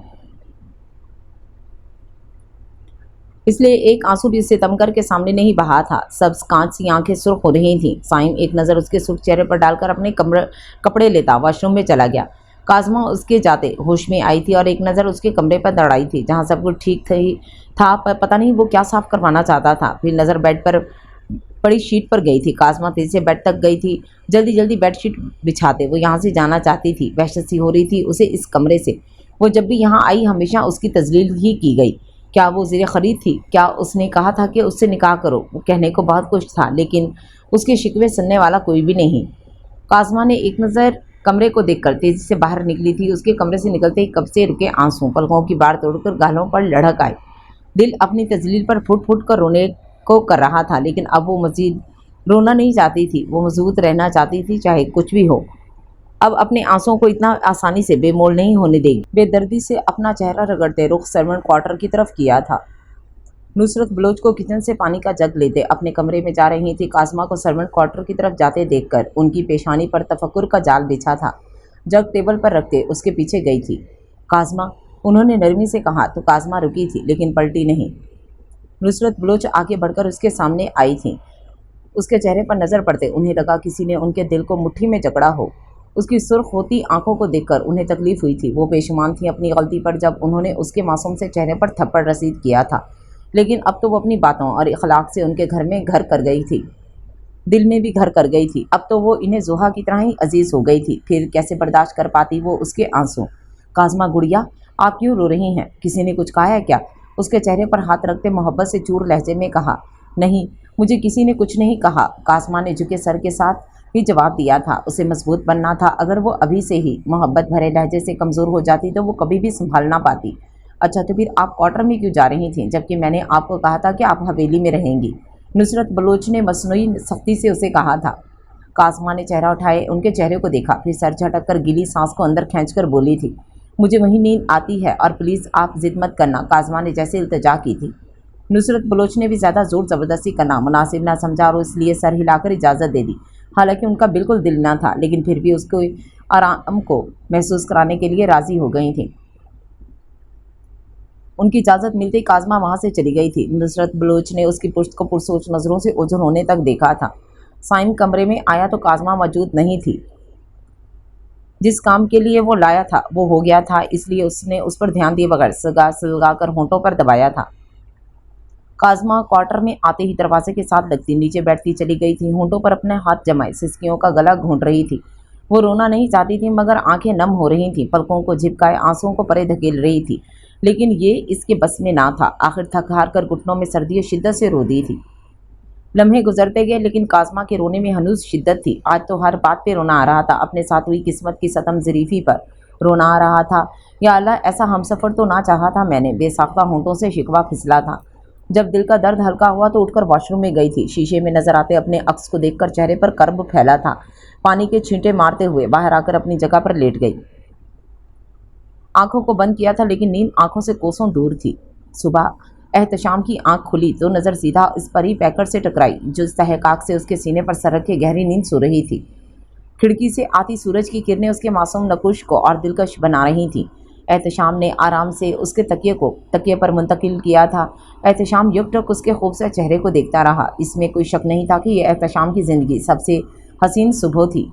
Speaker 1: اس لیے ایک آنسو بھی اسے تم کر کے سامنے نہیں بہا تھا۔ سبز کانچ سی آنکھیں سرخ ہو رہی تھیں۔ سائم ایک نظر اس کے سرخ چہرے پر ڈال کر اپنے کپڑے لیتا واش روم میں چلا گیا۔ قاسمہ اس کے جاتے ہوش میں آئی تھی اور ایک نظر اس کے کمرے پر دوڑائی تھی جہاں سب کچھ ٹھیک تھا، پتہ نہیں وہ کیا صاف کروانا چاہتا تھا۔ پھر نظر بیڈ پر पड़ी शीट पर गई थी। काज़मा तेजी से बेड तक गई थी, जल्दी जल्दी बेड शीट बिछाते। वो यहाँ से जाना चाहती थी। वहशत सी हो रही थी उसे इस कमरे से। वो जब भी यहाँ आई हमेशा उसकी तजलील ही की गई। क्या वो ज़ेर ख़रीद थी? क्या उसने कहा था कि उससे निकाह करो? वो कहने को बहुत कुछ था, लेकिन उसके शिकवे सुनने वाला कोई भी नहीं। काज़मा ने एक नज़र कमरे को देखकर तेज़ी से बाहर निकली थी। उसके कमरे से निकलते ही कब से रुके आंसू पलकों की बाढ़ तोड़कर गालों पर लढ़क आए। दिल अपनी तजलील पर फुट फुट कर रोने को कर रहा था, लेकिन अब वो मज़ीद रोना नहीं चाहती थी। वो मजबूत रहना चाहती थी, चाहे कुछ भी हो। अब अपने आंसुओं को इतना आसानी से बेमोल नहीं होने देगी। बेदर्दी से अपना चेहरा रगड़ते रुख सर्वेंट क्वार्टर की तरफ किया था। नुसरत बलोच को किचन से पानी का जग लेते अपने कमरे में जा रही थी। काज़मा को सर्वेंट क्वार्टर की तरफ जाते देखकर उनकी पेशानी पर तफक्कुर का जाल बिछा था। जग टेबल पर रखते उसके पीछे गई थी। काज़मा, उन्होंने नरमी से कहा तो काज़मा रुकी थी, लेकिन पलटी नहीं। नुसरत बलोच आगे बढ़कर उसके सामने आई थी। उसके चेहरे पर नज़र पड़ते उन्हें लगा किसी ने उनके दिल को मुट्ठी में जकड़ा हो। उसकी सुर्ख होती आंखों को देखकर उन्हें तकलीफ हुई थी। वो पेशमान थी अपनी गलती पर जब उन्होंने उसके मासूम से चेहरे पर थप्पड़ रसीद किया था, लेकिन अब तो वो अपनी बातों और इखलाक से उनके घर में घर कर गई थी, दिल में भी घर कर गई थी। अब तो वो इन्हें जोहा की तरह ही अजीज़ हो गई थी। फिर कैसे बर्दाश्त कर पाती वो उसके आंसू। काज़मा गुड़िया, आप क्यों रो रही हैं? किसी ने कुछ कहा है क्या? उसके चेहरे पर हाथ रखते मोहब्बत से चूर लहजे में कहा। नहीं, मुझे किसी ने कुछ नहीं कहा। काज़मा ने झुके सर के साथ भी जवाब दिया था। उसे मजबूत बनना था। अगर वो अभी से ही मोहब्बत भरे लहजे से कमज़ोर हो जाती तो वो कभी भी संभाल ना पाती। अच्छा, तो फिर आप क्वार्टर में क्यों जा रही थीं, जबकि मैंने आपको कहा था कि आप हवेली में रहेंगी? नुसरत बलोच ने मसनूई सख्ती से उसे कहा था। काज़मा ने चेहरा उठाए उनके चेहरे को देखा, फिर सर झटक कर गीली सांस को अंदर खींचकर बोली थी, मुझे वही नींद आती है और प्लीज़ आप जिद मत करना। काज़मा ने जैसे इल्तिजा की थी। नुसरत बलोच ने भी ज़्यादा ज़ोर ज़बरदस्ती करना मुनासिब ना समझा और इसलिए सर हिलाकर इजाज़त दे दी। हालांकि उनका बिल्कुल दिल ना था, लेकिन फिर भी उसको आराम को महसूस कराने के लिए राज़ी हो गई थी। उनकी इजाज़त मिलते ही काज़मा वहाँ से चली गई थी। नुसरत बलोच ने उसकी पुश्त को पुरसोच नज़रों से ओझल होने तक देखा था। साइम कमरे में आया तो काज़मा मौजूद नहीं थी। जिस काम के लिए वो लाया था वो हो गया था, इसलिए उसने उस पर ध्यान दिए बगैर सलगा कर होंठों पर दबाया था। काज़मा क्वार्टर में आते ही दरवाजे के साथ लगती नीचे बैठती चली गई थी। होंठों पर अपने हाथ जमाए सिसकियों का गला घूंट रही थी। वो रोना नहीं चाहती थी, मगर आंखें नम हो रही थीं। पलकों को झिपकाए आंसुओं को परे धकेल रही थी, लेकिन ये इसके बस में ना था। आखिर थक हार कर घुटनों में सर्दी शिद्दत से रो दी थी। लम्हे गुजरते गए, लेकिन काज़मा के रोने में हनूज शिद्दत थी। आज तो हर बात पे रोना आ रहा था। अपने साथ हुई किस्मत की सतम ज़रीफ़ी पर रोना आ रहा था। या अल्लाह, ऐसा हमसफ़र तो ना चाहा था मैंने। बेसाख्ता होंठों से शिकवा फिसला था। जब दिल का दर्द हल्का हुआ तो उठकर वॉशरूम में गई थी। शीशे में नजर आते अपने अक्स को देखकर चेहरे पर कर्ब फैला था। पानी के छींटे मारते हुए बाहर आकर अपनी जगह पर लेट गई। आंखों को बंद किया था, लेकिन नींद आंखों से कोसों दूर थी। सुबह एहतशाम की आंख खुली तो नज़र सीधा इस परी पैकर से टकराई, जो इस्तेहकाक से उसके सीने पर सर रखे गहरी नींद सो रही थी। खिड़की से आती सूरज की किरणें उसके मासूम नकुश को और दिलकश बना रही थीं। एहतशाम ने आराम से उसके तकिए पर मुंतकिल किया था। एहतशाम युगटक उसके खूबसूरत चेहरे को देखता रहा। इसमें कोई शक नहीं था कि यह एहतशाम की ज़िंदगी सबसे हसीन सुबह थी।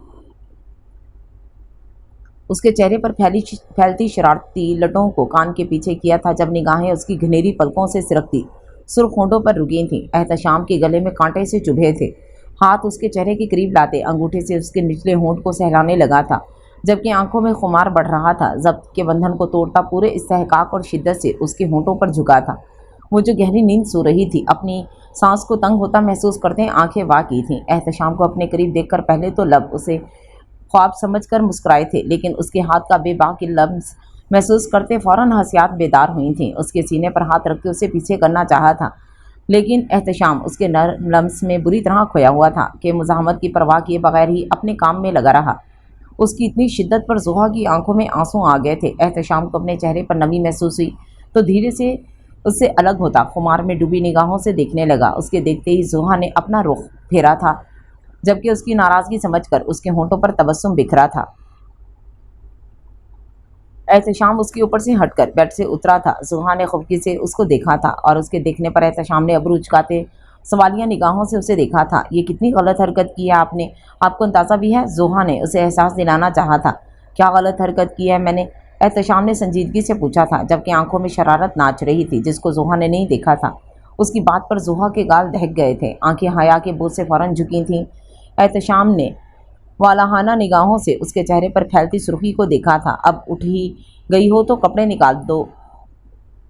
Speaker 1: उसके चेहरे पर फैलती शरारती लटों को कान के पीछे किया था जब निगाहें उसकी घनेरी पलकों से सिरकती सुर्ख होंठों पर रुकी थीं। एहतशाम के गले में कांटे से चुभे थे। हाथ उसके चेहरे के करीब लाते अंगूठे से उसके निचले होंठ को सहलाने लगा था, जबकि आंखों में खुमार बढ़ रहा था। जब्त के बंधन को तोड़ता पूरे इस्तेहकाक और शिद्दत से उसके होंठों पर झुका था। वो जो गहरी नींद सो रही थी, अपनी सांस को तंग होता महसूस करते आंखें वाह की थीं। एहतशाम को अपने करीब देखकर पहले तो लब उसे ख्वाब समझकर मुस्कुराए थे, लेकिन उसके हाथ का बेबाकी लम्स महसूस करते फ़ौरन हंसियात बेदार हुई थीं। उसके सीने पर हाथ रख के उसे पीछे करना चाहा था, लेकिन एहतशाम उसके नर्म लम्स में बुरी तरह खोया हुआ था कि मुज़ाहमत की परवाह किए बगैर ही अपने काम में लगा रहा। उसकी इतनी शिद्दत पर ज़ोहा की आंखों में आंसू आ गए थे। एहतशाम को अपने चेहरे पर नमी महसूस हुई तो धीरे से उससे अलग होता खुमार में डूबी निगाहों से देखने लगा। उसके देखते ही ज़ोहा ने अपना रुख फेरा था, जबकि उसकी नाराज़गी समझकर उसके होंठों पर तबस्सुम बिखरा था। एहतशाम उसके ऊपर से हटकर बेड से उतरा था। ज़ोहा ने खुफकी से उसको देखा था और उसके देखने पर एहतशाम ने अबरू उचकाते सवालिया निगाहों से उसे देखा था। ये कितनी गलत हरकत की है आपने, आपको अंदाज़ा भी है? ज़ोहा ने उसे एहसास दिलाना चाहा था। क्या गलत हरकत की है मैंने? एहतशाम ने संजीदगी से पूछा था, जबकि आंखों में शरारत नाच रही थी, जिसको ज़ोहा ने नहीं देखा था। اس کی بات پر زوہا کے گال دہک گئے تھے، آنکھیں حیا کے بوجھ سے فوراً جھکی تھیں۔ احتشام نے والہانہ نگاہوں سے اس کے چہرے پر پھیلتی سرخی کو دیکھا تھا۔ اب اٹھ ہی گئی ہو تو کپڑے نکال دو،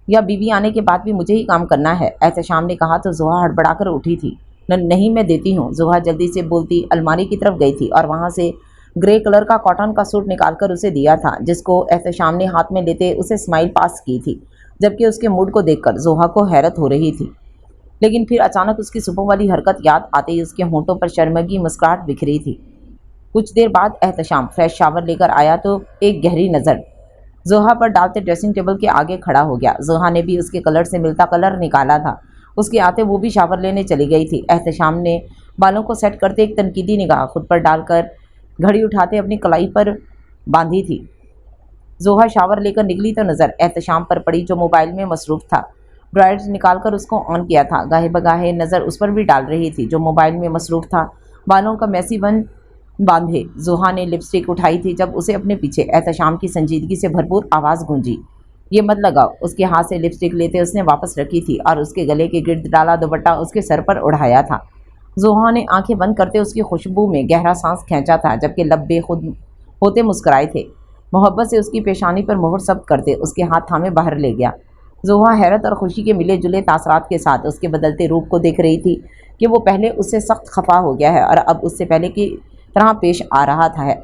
Speaker 1: یا بیوی آنے کے بعد بھی مجھے ہی کام کرنا ہے، احتشام نے کہا تو زوہا ہڑبڑا کر اٹھی تھی۔ نہیں میں دیتی ہوں، زوہا جلدی سے بولتی الماری کی طرف گئی تھی اور وہاں سے گرے کلر کا کاٹن کا سوٹ نکال کر اسے دیا تھا، جس کو احتشام نے ہاتھ میں لیتے اسے اسمائل پاس کی تھی، جبکہ اس کے موڈ کو دیکھ کر زوہا کو حیرت ہو رہی تھی۔ لیکن پھر اچانک اس کی صبح والی حرکت یاد آتے ہی اس کے ہونٹوں پر شرمگی مسکراہٹ بکھری تھی۔ کچھ دیر بعد احتشام فریش شاور لے کر آیا تو ایک گہری نظر زوہا پر ڈالتے ڈریسنگ ٹیبل کے آگے کھڑا ہو گیا۔ زوہا نے بھی اس کے کلر سے ملتا کلر نکالا تھا، اس کے آتے وہ بھی شاور لینے چلی گئی تھی۔ احتشام نے بالوں کو سیٹ کرتے ایک تنقیدی نگاہ خود پر ڈال کر گھڑی اٹھاتے اپنی کلائی پر باندھی تھی۔ زوہا شاور لے کر نکلی تو نظر احتشام پر پڑی جو موبائل میں مصروف تھا۔ ڈرائر نکال کر اس کو آن کیا تھا، گاہے بگاہے نظر اس پر بھی ڈال رہی تھی جو موبائل میں مصروف تھا۔ بالوں کا میسی بن باندھے زوہا نے لپسٹک اٹھائی تھی جب اسے اپنے پیچھے احتشام کی سنجیدگی سے بھرپور آواز گونجی، یہ مت لگاؤ۔ اس کے ہاتھ سے لپسٹک لیتے اس نے واپس رکھی تھی اور اس کے گلے کے گرد ڈالا دوپٹہ اس کے سر پر اڑایا تھا۔ زوہا نے آنکھیں بند کرتے اس کی خوشبو میں گہرا سانس کھینچا تھا، جبکہ لب بے خود ہوتے مسکرائے تھے۔ محبت سے اس کی پیشانی پر مہر ثبت کرتے اس کے ہاتھ تھامے باہر لے گیا۔ زوہا حیرت اور خوشی کے ملے جلے تاثرات کے ساتھ اس کے بدلتے روپ کو دیکھ رہی تھی کہ وہ پہلے اس سے سخت خفا ہو گیا ہے اور اب اس سے پہلے کی طرح پیش آ رہا تھا ہے۔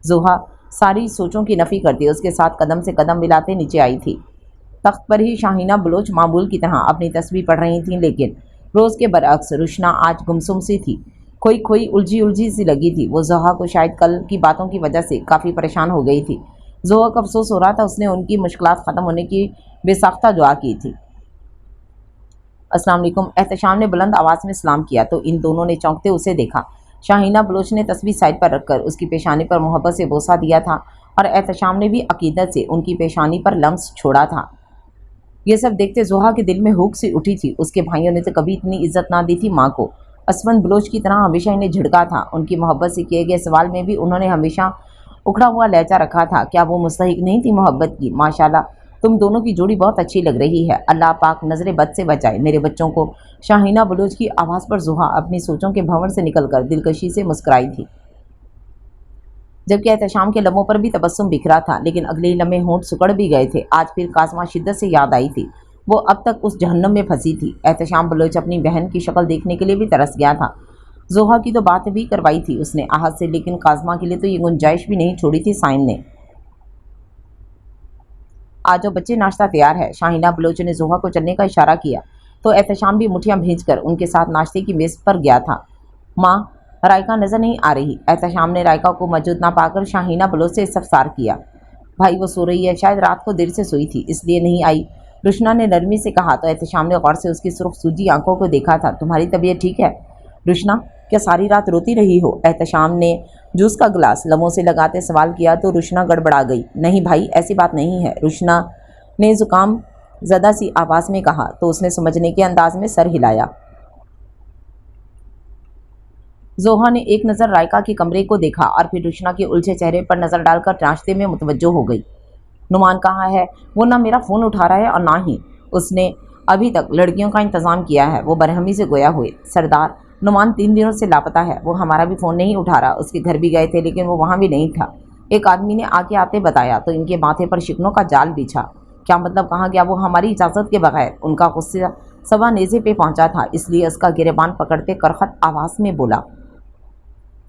Speaker 1: زوہا ساری سوچوں کی نفی کرتی اس کے ساتھ قدم سے قدم ملاتے نیچے آئی تھی۔ تخت پر ہی شاہینہ بلوچ معمول کی طرح اپنی تسبیح پڑھ رہی تھیں، لیکن روز کے برعکس روشنا آج گمسم سی تھی، کھوئی الجھی سی لگی تھی۔ وہ زوہا کو شاید کل کی باتوں کی وجہ سے کافی پریشان ہو گئی تھی۔ زوہا کو افسوس ہو رہا تھا، اس نے ان کی مشکلات ختم ہونے کی بے ساختہ دعا کی تھی۔ السلام علیکم، احتشام نے بلند آواز میں سلام کیا تو ان دونوں نے چونکتے اسے دیکھا۔ شاہینہ بلوچ نے تسبیح سائڈ پر رکھ کر اس کی پیشانی پر محبت سے بوسہ دیا تھا اور احتشام نے بھی عقیدت سے ان کی پیشانی پر لمس چھوڑا تھا۔ یہ سب دیکھتے زوہا کے دل میں ہوک سی اٹھی تھی۔ اس کے بھائیوں نے تو کبھی اتنی عزت نہ دی تھی ماں کو، اسفند بلوچ کی طرح ہمیشہ انہیں جھڑکا تھا۔ ان کی محبت سے کیے گئے سوال میں بھی انہوں نے ہمیشہ اکھڑا ہوا لہجہ رکھا تھا۔ کیا وہ مستحق نہیں تھی محبت کی؟ ماشاءاللہ تم دونوں کی جوڑی بہت اچھی لگ رہی ہے، اللہ پاک نظر بد سے بچائے میرے بچوں کو۔ شاہینہ بلوچ کی آواز پر زوہا اپنی سوچوں کے بھنور سے نکل کر دلکشی سے مسکرائی تھی، جبکہ احتشام کے لبوں پر بھی تبسم بکھرا تھا، لیکن اگلے ہی لمحے ہونٹ سکڑ بھی گئے تھے۔ آج پھر کاظمہ شدت سے یاد آئی تھی، وہ اب تک اس جہنم میں پھنسی تھی۔ احتشام بلوچ اپنی بہن کی شکل دیکھنے کے لیے بھی ترس گیا تھا۔ زوہا کی تو بات بھی کروائی تھی اس نے احد سے، لیکن کاظمہ کے لیے تو یہ گنجائش بھی نہیں چھوڑی تھی سائن نے۔ آج بچے ناشتہ تیار ہے، شاہینہ بلوچ نے زوہا کو چلنے کا اشارہ کیا تو احتشام بھی مٹھیاں بھیج کر ان کے ساتھ ناشتے کی میز پر گیا تھا۔ ماں رائکا نظر نہیں آ رہی، احتشام نے رائکا کو موجود نہ پا کر شاہینہ بلوچ سے استفسار کیا۔ بھائی وہ سو رہی ہے، شاید رات کو دیر سے سوئی تھی اس لیے نہیں آئی، رشنا نے نرمی سے کہا تو احتشام نے غور سے اس کی سرخ سوجی آنکھوں کو دیکھا تھا۔ تمہاری طبیعت ٹھیک ہے رشنا؟ کیا ساری رات روتی رہی ہو؟ احتشام نے جوس کا گلاس لبوں سے لگاتے سوال کیا تو رشنا گڑبڑا گئی۔ نہیں بھائی ایسی بات نہیں ہے، رشنا نے زکام زدہ سی آواز میں کہا تو اس نے سمجھنے کے انداز میں سر ہلایا۔ زوہا نے ایک نظر رائکا کے کمرے کو دیکھا اور پھر رشنا کے الجھے چہرے پر نظر ڈال کر ناشتے میں متوجہ ہو گئی۔ نعمان کہاں ہے؟ وہ نہ میرا فون اٹھا رہا ہے اور نہ ہی اس نے ابھی تک لڑکیوں کا انتظام کیا ہے، وہ برہمی سے گویا ہوئے۔ سردار نعمان 3 دنوں سے لاپتہ ہے، وہ ہمارا بھی فون نہیں اٹھا رہا، اس کے گھر بھی گئے تھے لیکن وہ وہاں بھی نہیں تھا، ایک آدمی نے آ کے آتے بتایا تو ان کے ماتھے پر شکنوں کا جال بچھا۔ کیا مطلب کہاں گیا وہ ہماری اجازت کے بغیر؟ ان کا غصہ سوا نیزے پہ پہنچا تھا، اس لیے اس کا گریبان پکڑتے کرخت آواز میں بولا۔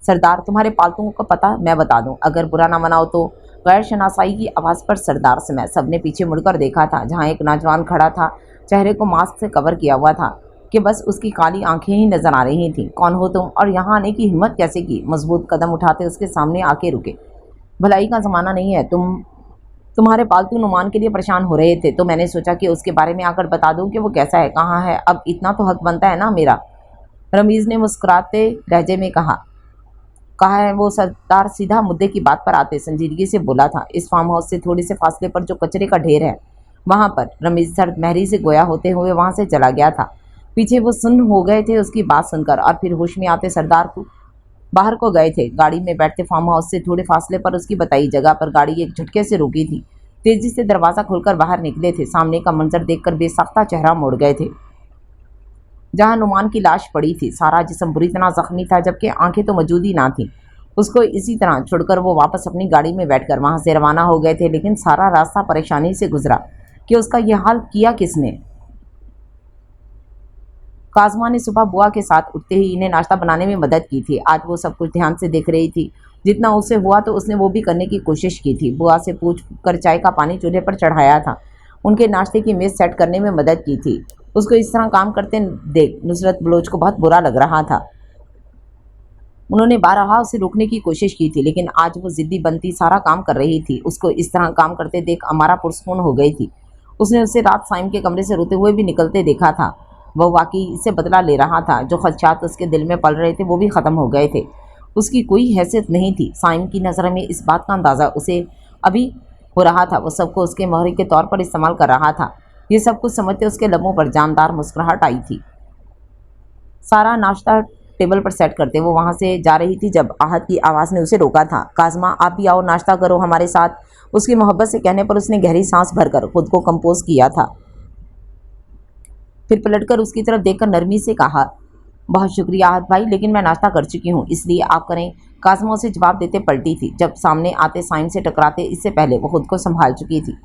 Speaker 1: سردار تمہارے پالتوں کو پتہ میں بتا دوں، اگر برا نہ مناؤ تو۔ غیر شناسائی کی آواز پر سردار سمیت سب نے پیچھے مڑ کر دیکھا تھا، جہاں ایک نوجوان کھڑا تھا، چہرے کو ماسک سے کور کیا ہوا تھا کہ بس اس کی کالی آنکھیں ہی نظر آ رہی تھیں۔ کون ہو تم اور یہاں آنے کی ہمت کیسے کی؟ مضبوط قدم اٹھاتے اس کے سامنے آ کے رکے۔ بھلائی کا زمانہ نہیں ہے، تمہارے پالتو نعمان کے لیے پریشان ہو رہے تھے تو میں نے سوچا کہ اس کے بارے میں آ کر بتا دوں کہ وہ کیسا ہے، کہاں ہے، اب اتنا تو حق بنتا ہے نا میرا۔ رمیز نے مسکراتے لہجے میں کہا ہے وہ سردار سیدھا مدعے کی بات پر آتے سنجیدگی سے بولا تھا۔ اس فارم ہاؤس سے تھوڑے سے فاصلے پر جو کچرے کا ڈھیر ہے وہاں پر۔ رمیز سرد مہری سے گویا ہوتے ہوئے وہاں سے چلا گیا تھا۔ پیچھے وہ سن ہو گئے تھے اس کی بات سن کر اور پھر ہوش میں آتے سردار کو باہر کو گئے تھے۔ گاڑی میں بیٹھتے فارم ہاؤس سے تھوڑے فاصلے پر اس کی بتائی جگہ پر گاڑی ایک جھٹکے سے رکی تھی۔ تیزی سے دروازہ کھول کر باہر نکلے تھے، سامنے کا منظر دیکھ کر بے ساختہ چہرہ موڑ گئے تھے۔ जहां नुमान की लाश पड़ी थी। सारा जिस्म बुरी तरह जख्मी था, जबकि आंखें तो मौजूद ही ना थीं। उसको इसी तरह छोड़कर वो वापस अपनी गाड़ी में बैठकर वहां से रवाना हो गए थे, लेकिन सारा रास्ता परेशानी से गुजरा कि उसका यह हाल किया किसने। काज़मा ने सुबह बुआ के साथ उठते ही इन्हें नाश्ता बनाने में मदद की थी। आज वो सब कुछ ध्यान से देख रही थी। जितना उससे हुआ तो उसने वो भी करने की कोशिश की थी। बुआ से पूछ कर चाय का पानी चूल्हे पर चढ़ाया था, उनके नाश्ते की मेज़ सेट करने में मदद की थी। उसको इस तरह काम करते देख नुसरत बलोच को बहुत बुरा लग रहा था। उन्होंने बारहा उसे रोकने की कोशिश की थी, लेकिन आज वो ज़िद्दी बनती सारा काम कर रही थी। उसको इस तरह काम करते देख अमारा पुरस्कून हो गई थी। उसने उसे रात साइम के कमरे से रोते हुए भी निकलते देखा था। वह वाकई इससे बदला ले रहा था। जो खदशात उसके दिल में पल रहे थे वो भी ख़त्म हो गए थे। उसकी कोई हैसियत नहीं थी। साइम की नज़र में इस बात का अंदाज़ा उसे अभी हो रहा था। वो सबको उसके मोहरे के तौर पर इस्तेमाल कर रहा था। ये सब कुछ समझते उसके लबों पर जानदार मुस्कुराहट आई थी। सारा नाश्ता टेबल पर सेट करते वो वहाँ से जा रही थी जब आहत की आवाज़ ने उसे रोका था। काज़मा, आप भी आओ, नाश्ता करो हमारे साथ। उसकी मोहब्बत से कहने पर उसने गहरी सांस भरकर खुद को कंपोज किया था। फिर पलटकर उसकी तरफ देखकर नरमी से कहा, बहुत शुक्रिया आहत भाई, लेकिन मैं नाश्ता कर चुकी हूँ, इसलिए आप करें। काज़मा उसे जवाब देते पलटी थी। जब सामने आते साइम से टकराते इससे पहले वो खुद को संभाल चुकी थी।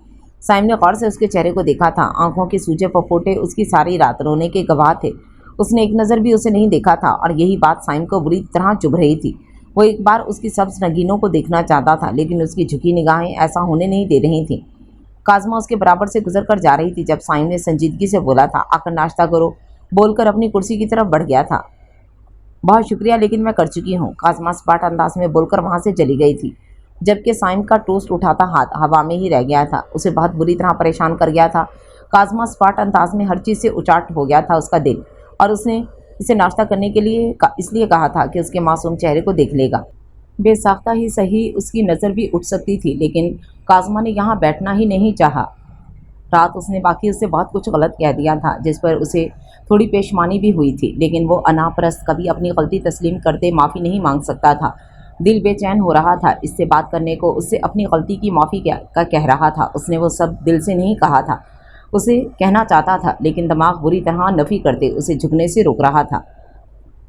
Speaker 1: साइम ने गौर से उसके चेहरे को देखा था। आंखों के सूजे पपोटे उसकी सारी रात रोने के गवाह थे। उसने एक नज़र भी उसे नहीं देखा था और यही बात साइम को बुरी तरह चुभ रही थी। वो एक बार उसकी सब्ज नगीनों को देखना चाहता था, लेकिन उसकी झुकी निगाहें ऐसा होने नहीं दे रही थीं। काज़मा उसके बराबर से गुजर कर जा रही थी जब साइम ने संजीदगी से बोला था, आकर नाश्ता करो, बोलकर अपनी कुर्सी की तरफ बढ़ गया था। बहुत शुक्रिया, लेकिन मैं कर चुकी हूँ, काज़मा सपाट अंदाज में बोलकर वहाँ से चली गई थी, जबकि साइम का टोस्ट उठाता हाथ हवा में ही रह गया था। उसे बहुत बुरी तरह परेशान कर गया था। काज़मा सपाट अंदाज में हर चीज़ से उचाट हो गया था उसका दिल, और उसने इसे नाश्ता करने के लिए इसलिए कहा था कि उसके मासूम चेहरे को देख लेगा। बेसाख्ता ही सही उसकी नज़र भी उठ सकती थी, लेकिन काज़मा ने यहाँ बैठना ही नहीं चाहा। रात उसने बाकी उससे बहुत कुछ गलत कह दिया था, जिस पर उसे थोड़ी पेशमानी भी हुई थी, लेकिन वो अनापरस्त कभी अपनी गलती तस्लीम करते माफ़ी नहीं मांग सकता था। दिल बेचैन हो रहा था इससे बात करने को, उससे अपनी गलती की माफ़ी का कह रहा था। उसने वो सब दिल से नहीं कहा था, उसे कहना चाहता था, लेकिन दिमाग बुरी तरह नफ़ी करते उसे झुकने से रोक रहा था।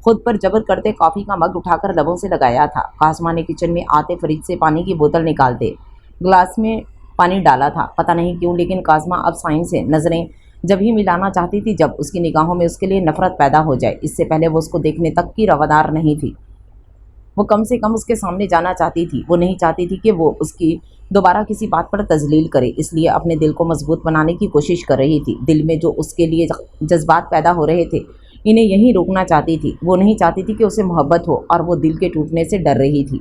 Speaker 1: खुद पर जबर करते कॉफ़ी का मग उठाकर लबों से लगाया था। काज़मा ने किचन में आते फ्रिज से पानी की बोतल निकालते गिलास में पानी डाला था। पता नहीं क्यों, लेकिन काज़मा अब साइम से नज़रें जब ही मिलाना चाहती थी जब उसकी निगाहों में उसके लिए नफ़रत पैदा हो जाए। इससे पहले वो उसको देखने तक की रवादार नहीं थी। वो कम से कम उसके सामने जाना चाहती थी। वो नहीं चाहती थी कि वो उसकी दोबारा किसी बात पर तजलील करे, इसलिए अपने दिल को मजबूत बनाने की कोशिश कर रही थी। दिल में जो उसके लिए जज्बात पैदा हो रहे थे, इन्हें यहीं रोकना चाहती थी। वो नहीं चाहती थी कि उसे मोहब्बत हो, और वो दिल के टूटने से डर रही थी,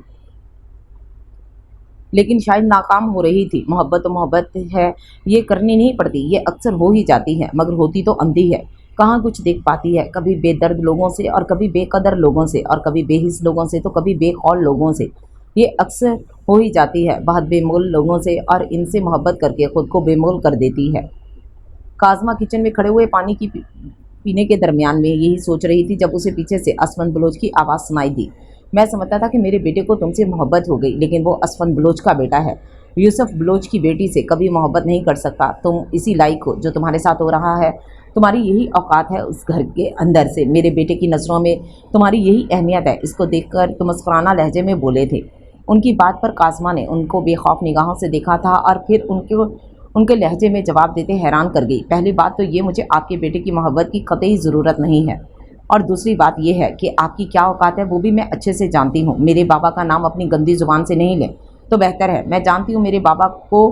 Speaker 1: लेकिन शायद नाकाम हो रही थी। मोहब्बत तो मोहब्बत है, ये करनी नहीं पड़ती, ये अक्सर हो ही जाती है, मगर होती तो अंधी है, कहाँ कुछ देख पाती है। कभी बेदर्द लोगों से, और कभी बेकदर लोगों से, और कभी बेहिस लोगों से, तो कभी बेकौल लोगों से। ये अक्सर हो ही जाती है, बहुत बेमोल लोगों से, और इनसे मोहब्बत करके ख़ुद को बेमोल कर देती है। काज़मा किचन में खड़े हुए पानी की पीने के दरमियान में यही सोच रही थी जब उसे पीछे से असफंद बलोच की आवाज़ सुनाई दी। मैं समझता था कि मेरे बेटे को तुमसे मोहब्बत हो गई, लेकिन वो असफंद बलोच का बेटा है। यूसुफ बलोच की बेटी से कभी मोहब्बत नहीं कर सकता। तुम इसी लायक हो। जो तुम्हारे साथ हो रहा है, तुम्हारी यही औकात है उस घर के अंदर से। मेरे बेटे की नज़रों में तुम्हारी यही अहमियत है। इसको देखकर तुम मुस्कुराना लहजे में बोले थे। उनकी बात पर काज़मा ने उनको बेखौफ निगाहों से देखा था, और फिर उनके लहजे में जवाब देते हैरान कर गई। पहली बात तो ये, मुझे आपके बेटे की मोहब्बत की कतई ज़रूरत नहीं है, और दूसरी बात यह है कि आपकी क्या औकात है वो भी मैं अच्छे से जानती हूँ। मेरे बाबा का नाम अपनी गंदी ज़ुबान से नहीं लें तो बेहतर है। मैं जानती हूँ मेरे बाबा को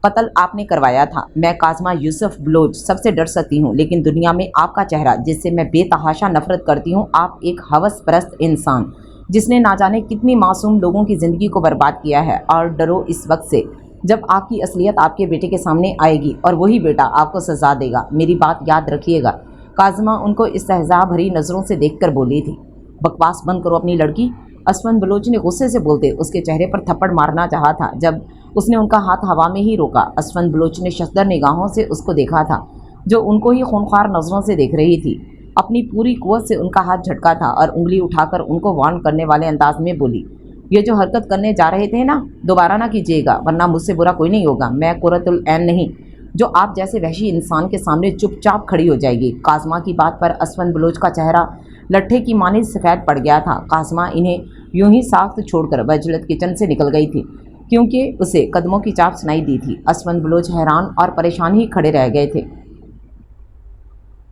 Speaker 1: कत्ल आपने करवाया था। मैं काज़मा यूसुफ बलोच सबसे डर सकती हूँ, लेकिन दुनिया में आपका चेहरा, जिससे मैं बेतहाशा नफ़रत करती हूँ, आप एक हवस परस्त इंसान जिसने ना जाने कितनी मासूम लोगों की ज़िंदगी को बर्बाद किया है। और डरो इस वक्त से जब आपकी असलियत आपके बेटे के सामने आएगी, और वही बेटा आपको सज़ा देगा। मेरी बात याद रखिएगा। काज़मा उनको इस्तेहज़ा भरी नज़रों से देखकर बोली थी। बकवास बंद करो अपनी लड़की। असफंद बलोच ने गुस्से से बोलते उसके चेहरे पर थप्पड़ मारना चाहा था, जब उसने उनका हाथ हवा में ही रोका। असफंद बलोच ने शस्तर निगाहों से उसको देखा था, जो उनको ही खूनख्वार नज़रों से देख रही थी। अपनी पूरी कुव्वत से उनका हाथ झटका था और उंगली उठाकर उनको वार्न करने वाले अंदाज में बोली, ये जो हरकत करने जा रहे थे ना, दोबारा ना कीजिएगा, वरना मुझसे बुरा कोई नहीं होगा। मैं कुर्रतुल ऐन नहीं, जो आप जैसे वहशी इंसान के सामने चुपचाप खड़ी हो जाएगी। काज़मा की बात पर असफंद बलोच का चेहरा लट्ठे की मानिंद सफ़ेद पड़ गया था। काज़मा इन्हें यूं ही साख्त छोड़कर वजलत किचन से निकल गई थी क्योंकि उसे कदमों की चाप सुनाई दी थी। असफंद बलोच हैरान और परेशान ही खड़े रह गए थे।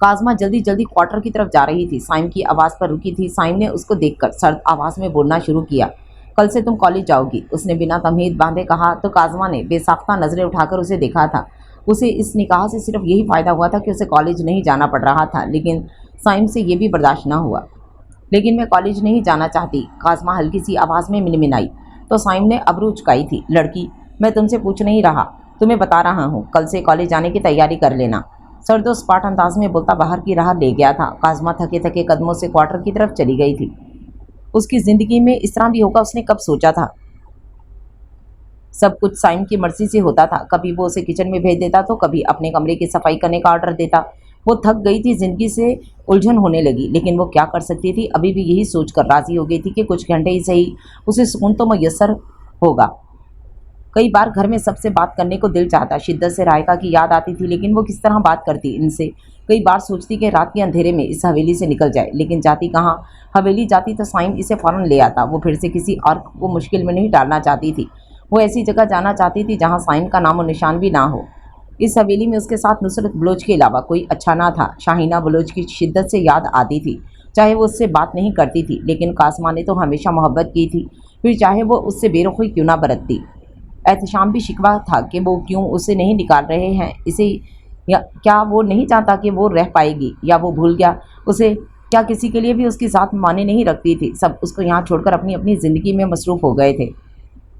Speaker 1: काज़मा जल्दी जल्दी क्वार्टर की तरफ जा रही थी। साइम की आवाज़ पर रुकी थी। साइम ने उसको देखकर सर्द आवाज़ में बोलना शुरू किया, कल से तुम कॉलेज जाओगी। उसने बिना तमहीद बांधे कहा तो काज़मा ने बेसाख्ता नज़रें उठाकर उसे देखा था। उसे इस निकाह से सिर्फ यही फ़ायदा हुआ था कि उसे कॉलेज नहीं जाना पड़ रहा था, लेकिन साइम से ये भी बर्दाश्त न हुआ। लेकिन मैं कॉलेज नहीं जाना चाहती, काज़मा हल्की सी आवाज़ में मिनमिनाई। तो साइम ने अबरू उचकाई थी। लड़की, मैं तुमसे पूछ नहीं रहा, तुम्हें बता रहा हूँ, कल से कॉलेज जाने की तैयारी कर लेना। सर्दो स्पाट अंदाज में बोलता बाहर की राह ले गया था। काज़मा थके थके कदमों से क्वार्टर की तरफ चली गई थी। उसकी ज़िंदगी में इस तरह भी होगा उसने कब सोचा था। सब कुछ साइम की मर्जी से होता था। कभी वो उसे किचन में भेज देता तो कभी अपने कमरे की सफाई करने का ऑर्डर देता। वो थक गई थी, ज़िंदगी से उलझन होने लगी, लेकिन वो क्या कर सकती थी। अभी भी यही सोचकर राज़ी हो गई थी कि कुछ घंटे ही सही उसे सुकून तो मैसर होगा। कई बार घर में सबसे बात करने को दिल चाहता। शिद्दत से रायका की याद आती थी, लेकिन वो किस तरह बात करती इनसे। कई बार सोचती कि रात के अंधेरे में इस हवेली से निकल जाए, लेकिन जाती कहाँ। हवेली जाती तो साइम इसे फ़ौरन ले आता। वो फिर से किसी और को मुश्किल में नहीं डालना चाहती थी। वो ऐसी जगह जाना चाहती थी जहाँ साइम का नामो निशान भी ना हो। इस हवेली में उसके साथ नुसरत बलोच के अलावा कोई अच्छा ना था। शाहीना बलोच की शिद्दत से याद आती थी, चाहे वो उससे बात नहीं करती थी, लेकिन काज़मा ने तो हमेशा मोहब्बत की थी, फिर चाहे वो उससे बेरुखी क्यों ना बरतती। एहतशाम भी शिकवा था कि वो क्यों उसे नहीं निकाल रहे हैं इसे, या क्या वो नहीं चाहता कि वो रह पाएगी, या वो भूल गया उसे। क्या किसी के लिए भी उसकी ज़ात माने नहीं रखती थी। सब उसको यहाँ छोड़कर अपनी अपनी ज़िंदगी में मसरूफ़ हो गए थे।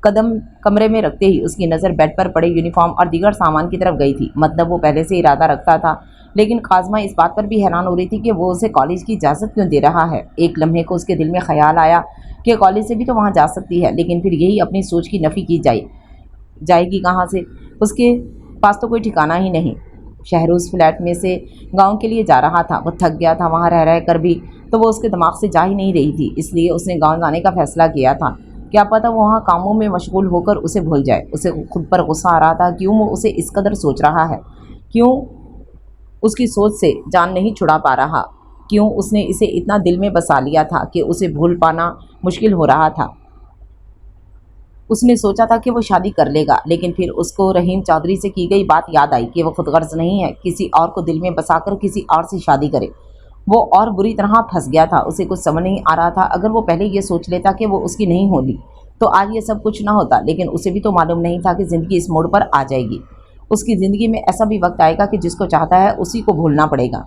Speaker 1: कदम कमरे में रखते ही उसकी नज़र बेड पर पड़े यूनिफॉर्म और दीगर सामान की तरफ गई थी। मतलब वो पहले से इरादा रखता था, लेकिन काज़मा इस बात पर भी हैरान हो रही थी कि वो उसे कॉलेज की इजाज़त क्यों दे रहा है। एक लम्हे को उसके दिल में ख्याल आया कि कॉलेज से भी तो वहाँ जा सकती है, लेकिन फिर यही अपनी सोच की नफ़ी की जाएगी कहाँ से। उसके पास तो कोई ठिकाना ही नहीं। शहरोज़ फ्लैट में से गांव के लिए जा रहा था। वो थक गया था वहाँ रह कर भी, तो वो उसके दिमाग से जा ही नहीं रही थी। इसलिए उसने गांव जाने का फ़ैसला किया था। क्या पता वो वहाँ कामों में मशगूल होकर उसे भूल जाए। उसे खुद पर गुस्सा आ रहा था, क्यों वो उसे इस कदर सोच रहा है, क्यों उसकी सोच से जान नहीं छुड़ा पा रहा, क्यों उसने इसे इतना दिल में बसा लिया था कि उसे भूल पाना मुश्किल हो रहा था। उसने सोचा था कि वो शादी कर लेगा, लेकिन फिर उसको रहीम चौधरी से की गई बात याद आई कि वो खुद गर्ज नहीं है किसी और को दिल में बसाकर किसी और से शादी करे। वो और बुरी तरह फंस गया था। उसे कुछ समझ नहीं आ रहा था। अगर वो पहले ये सोच लेता कि वो उसकी नहीं होगी तो आज ये सब कुछ ना होता, लेकिन उसे भी तो मालूम नहीं था कि ज़िंदगी इस मोड़ पर आ जाएगी। उसकी ज़िंदगी में ऐसा भी वक्त आएगा कि जिसको चाहता है उसी को भूलना पड़ेगा।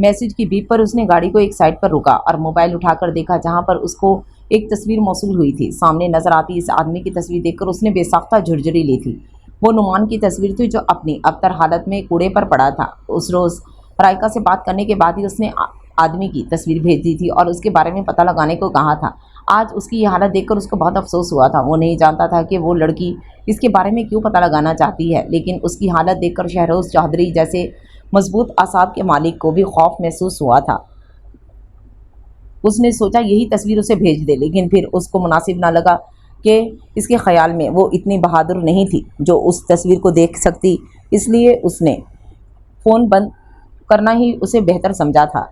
Speaker 1: मैसेज की बीप पर उसने गाड़ी को एक साइड पर रुका और मोबाइल उठाकर देखा, जहाँ पर उसको एक तस्वीर मौसूल हुई थी। सामने नजर आती इस आदमी की तस्वीर देखकर उसने बेसाख्ता झुरझुरी ली थी। वो नुमान की तस्वीर थी जो अपनी अबतर हालत में कूड़े पर पड़ा था। उस रोज़ रायका से बात करने के बाद ही उसने आदमी की तस्वीर भेज दी थी और उसके बारे में पता लगाने को कहा था। आज उसकी ये हालत देखकर उसको बहुत अफसोस हुआ था। वो नहीं जानता था कि वो लड़की इसके बारे में क्यों पता लगाना चाहती है, लेकिन उसकी हालत देखकर शहरोज़ चौधरी जैसे मजबूत आसाब के मालिक को भी खौफ महसूस हुआ था। उसने सोचा यही तस्वीर उसे भेज दे, लेकिन फिर उसको मुनासिब ना लगा कि इसके ख्याल में वो इतनी बहादुर नहीं थी जो उस तस्वीर को देख सकती, इसलिए उसने फ़ोन बंद करना ही उसे बेहतर समझा था।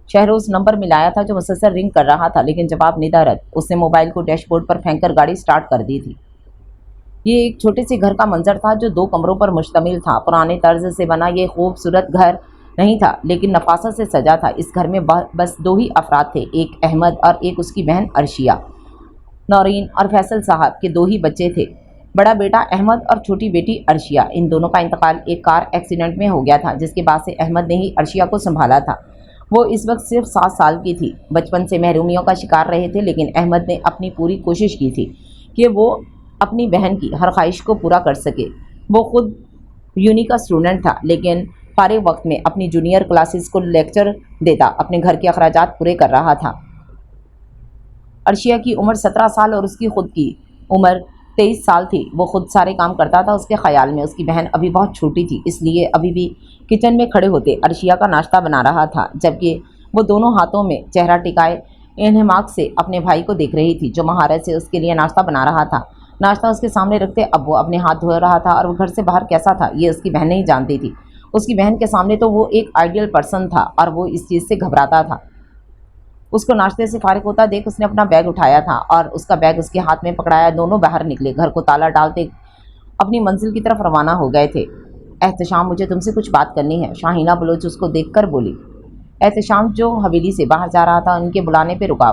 Speaker 1: शहरोज़ नंबर मिलाया था जो मुसलसल रिंग कर रहा था, लेकिन जवाब निदारद। उसने मोबाइल को डैशबोर्ड पर फेंक कर गाड़ी स्टार्ट कर दी थी। ये एक छोटे से घर का मंजर था जो 2 कमरों पर मुश्तमिल था। पुराने तर्ज से बना ये खूबसूरत घर नहीं था, लेकिन नफासत से सजा था। इस घर में बस 2 ही अफराद थे, एक अहमद और एक उसकी बहन अर्शिया। नौरीन और फैसल साहब के 2 ही बच्चे थे, बड़ा बेटा अहमद और छोटी बेटी अर्शिया। इन दोनों का इंतकाल एक कार एक्सीडेंट में हो गया था, जिसके बाद से अहमद ने ही अर्शिया को संभाला था। वो इस वक्त सिर्फ 7 साल की थी। बचपन से महरूमियों का शिकार रहे थे, लेकिन अहमद ने अपनी पूरी कोशिश की थी कि वो अपनी बहन की हर ख्वाहिश को पूरा कर सके। वो खुद यूनी का स्टूडेंट था, लेकिन फारिग वक्त में अपनी जूनियर क्लासेस को लेक्चर देता अपने घर के अखराजात पूरे कर रहा था। अर्शिया की उम्र 17 साल और उसकी खुद की उम्र 23 साल थी। वो खुद सारे काम करता था। उसके ख्याल में उसकी बहन अभी बहुत छोटी थी, इसलिए अभी भी किचन में खड़े होते अर्शिया का नाश्ता बना रहा था, जबकि वो दोनों हाथों में चेहरा टिकाए इन्हमाक से अपने भाई को देख रही थी, जो महारत से उसके लिए नाश्ता बना रहा था। नाश्ता उसके सामने रखते अब वो अपने हाथ धो रहा था और वो घर से बाहर कैसा था ये उसकी बहन नहीं जानती थी। उसकी बहन के सामने तो वो एक आइडियल पर्सन था और वो इस चीज़ से घबराता था। उसको नाश्ते से फारिग होता देख उसने अपना बैग उठाया था और उसका बैग उसके हाथ में पकड़ाया। दोनों बाहर निकले, घर को ताला डालते अपनी मंजिल की तरफ रवाना हो गए थे। एहतशाम, मुझे तुमसे कुछ बात करनी है, शाहीना बलोच उसको देखकर बोली। एहतशाम जो हवेली से बाहर जा रहा था उनके बुलाने पर रुका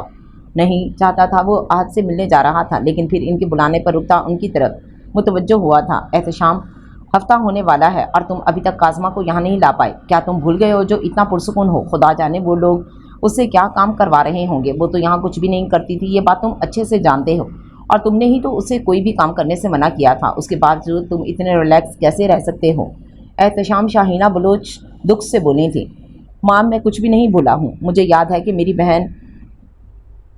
Speaker 1: नहीं चाहता था। वो आहद से मिलने जा रहा था लेकिन फिर इनके बुलाने पर रुकता उनकी तरफ मुतवज्जो हुआ था। एहतशाम, हफ्ता होने वाला है और तुम अभी तक काज़मा को यहाँ नहीं ला पाए। क्या तुम भूल गए हो जो इतना पुरसुकून हो? खुदा जाने वो लोग उससे क्या काम करवा रहे होंगे। वो तो यहाँ कुछ भी नहीं करती थी, ये बात तुम अच्छे से जानते हो। और तुमने ही तो उसे कोई भी काम करने से मना किया था। उसके बावजूद तुम इतने रिलैक्स कैसे रह सकते हो? एहतशाम शाहीना बलोच दुख से बोली थी। माँ, मैं कुछ भी नहीं भूला हूँ। मुझे याद है कि मेरी बहन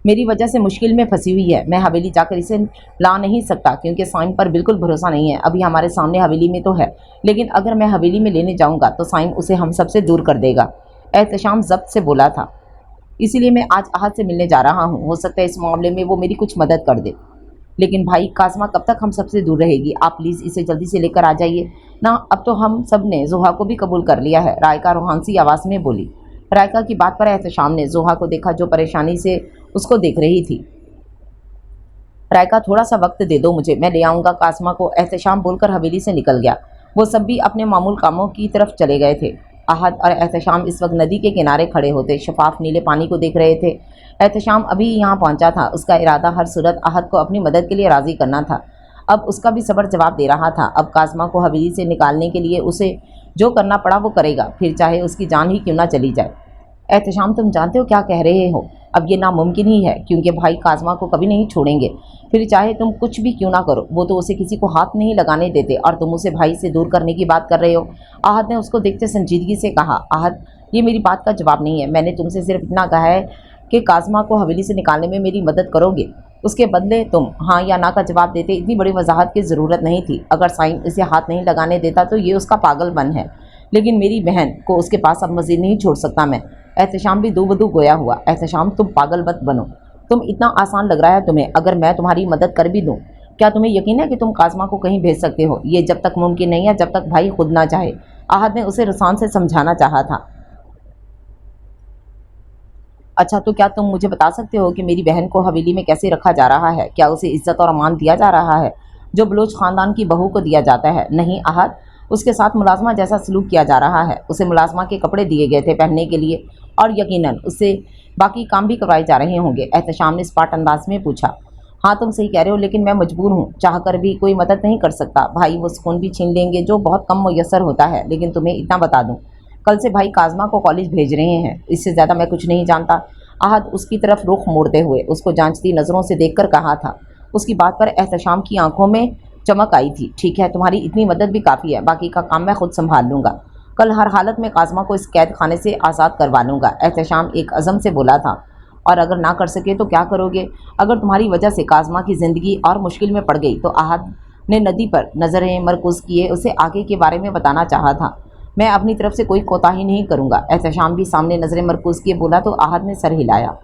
Speaker 1: मेरी वजह से मुश्किल में फंसी हुई है। मैं हवेली जाकर इसे ला नहीं सकता क्योंकि साइम पर बिल्कुल भरोसा नहीं है। अभी हमारे सामने हवेली में तो है, लेकिन अगर मैं हवेली में लेने जाऊंगा तो साइम उसे हम सबसे दूर कर देगा। एहतशाम ज़ब्त से बोला था। इसीलिए मैं आज आहद से मिलने जा रहा हूँ। हो सकता है इस मामले में वो मेरी कुछ मदद कर दे। लेकिन भाई, काज़मा कब तक हम सबसे दूर रहेगी? आप प्लीज़ इसे जल्दी से लेकर आ जाइए ना। अब तो हम सब ने जोहा को भी कबूल कर लिया है, रायका रूहानी आवाज़ में बोली। रायका की बात पर एहतशाम ने जोहा को देखा जो परेशानी से उसको देख रही थी। रायका, थोड़ा सा वक्त दे दो मुझे, मैं ले आऊँगा काज़मा को, एहतशाम बोलकर हवेली से निकल गया। वो सब भी अपने मामूल कामों की तरफ चले गए थे। आहद और एहतशाम इस वक्त नदी के किनारे खड़े होते शफाफ नीले पानी को देख रहे थे। एहतशाम अभी यहाँ पहुँचा था। उसका इरादा हर सूरत आहद को अपनी मदद के लिए राज़ी करना था। अब उसका भी सब्र जवाब दे रहा था। अब काज़मा को हवेली से निकालने के लिए उसे जो करना पड़ा वो करेगा, फिर चाहे उसकी जान ही क्यों ना चली जाए। एहतशाम, तुम जानते हो क्या कह रहे हो? अब ये नामुमकिन ही है क्योंकि भाई काज़मा को कभी नहीं छोड़ेंगे। फिर चाहे तुम कुछ भी क्यों ना करो, वो तो उसे किसी को हाथ नहीं लगाने देते और तुम उसे भाई से दूर करने की बात कर रहे हो। आहद ने उसको देखते संजीदगी से कहा। आहद, ये मेरी बात का जवाब नहीं है। मैंने तुमसे सिर्फ इतना कहा है कि काज़मा को हवेली से निकालने में मेरी मदद करोगे। उसके बदले तुम हाँ या ना का जवाब देते। इतनी बड़ी वजाहत की ज़रूरत नहीं थी। अगर साइम इसे हाथ नहीं लगाने देता तो ये उसका पागलपन है, लेकिन मेरी बहन को उसके पास अब मज़ीद नहीं छोड़ सकता मैं। एहतशाम भी दो बदू गोया हुआ। एहतशाम, तुम पागल मत बनो। तुम इतना आसान लग रहा है तुम्हें। अगर मैं तुम्हारी मदद कर भी दूँ, क्या तुम्हें यकीन है कि तुम काज़मा को कहीं भेज सकते हो? ये जब तक मुमकिन नहीं है जब तक भाई खुद ना चाहे। आहद ने उसे रुसान से समझाना चाहा था। अच्छा, तो क्या तुम मुझे बता सकते हो कि मेरी बहन को हवेली में कैसे रखा जा रहा है? क्या उसे इज्जत और अमान दिया जा रहा है जो बलोच ख़ानदान की बहू को दिया जाता है? नहीं आहद, उसके साथ मुलाजमा जैसा सलूक किया जा रहा है। उसे मुलाजमा के कपड़े दिए गए थे पहनने के लिए और यकीनन उससे बाकी काम भी करवाए जा रहे होंगे। एहतशाम ने स्पाट अंदाज में पूछा। हाँ, तुम सही कह रहे हो, लेकिन मैं मजबूर हूँ। चाह कर भी कोई मदद नहीं कर सकता। भाई वो सुकून भी छीन लेंगे जो बहुत कम मुयसर होता है। लेकिन तुम्हें इतना बता दूँ, कल से भाई काज़मा को कॉलेज भेज रहे हैं। इससे ज़्यादा मैं कुछ नहीं जानता। आहद उसकी तरफ रुख मोड़ते हुए उसको जांचती नज़रों से देखकर कहा था। उसकी बात पर एहतशाम की आंखों में चमक आई थी। ठीक है, तुम्हारी इतनी मदद भी काफ़ी है, बाकी का काम मैं खुद संभाल लूँगा। कल हर हालत में काज़मा को इस कैद खाने से आज़ाद करवा लूँगा। एहतशाम एक अज़म से बोला था। और अगर ना कर सके तो क्या करोगे? अगर तुम्हारी वजह से काज़मा की ज़िंदगी और मुश्किल में पड़ गई तो आहद ने नदी पर नज़रें मरकूज़ किए उसे आगे के बारे में बताना चाहा था। मैं अपनी तरफ से कोई कोताही नहीं करूँगा। एहतशाम भी सामने नज़रें मरकूज़ किए बोला तो आहद ने सर हिलाया।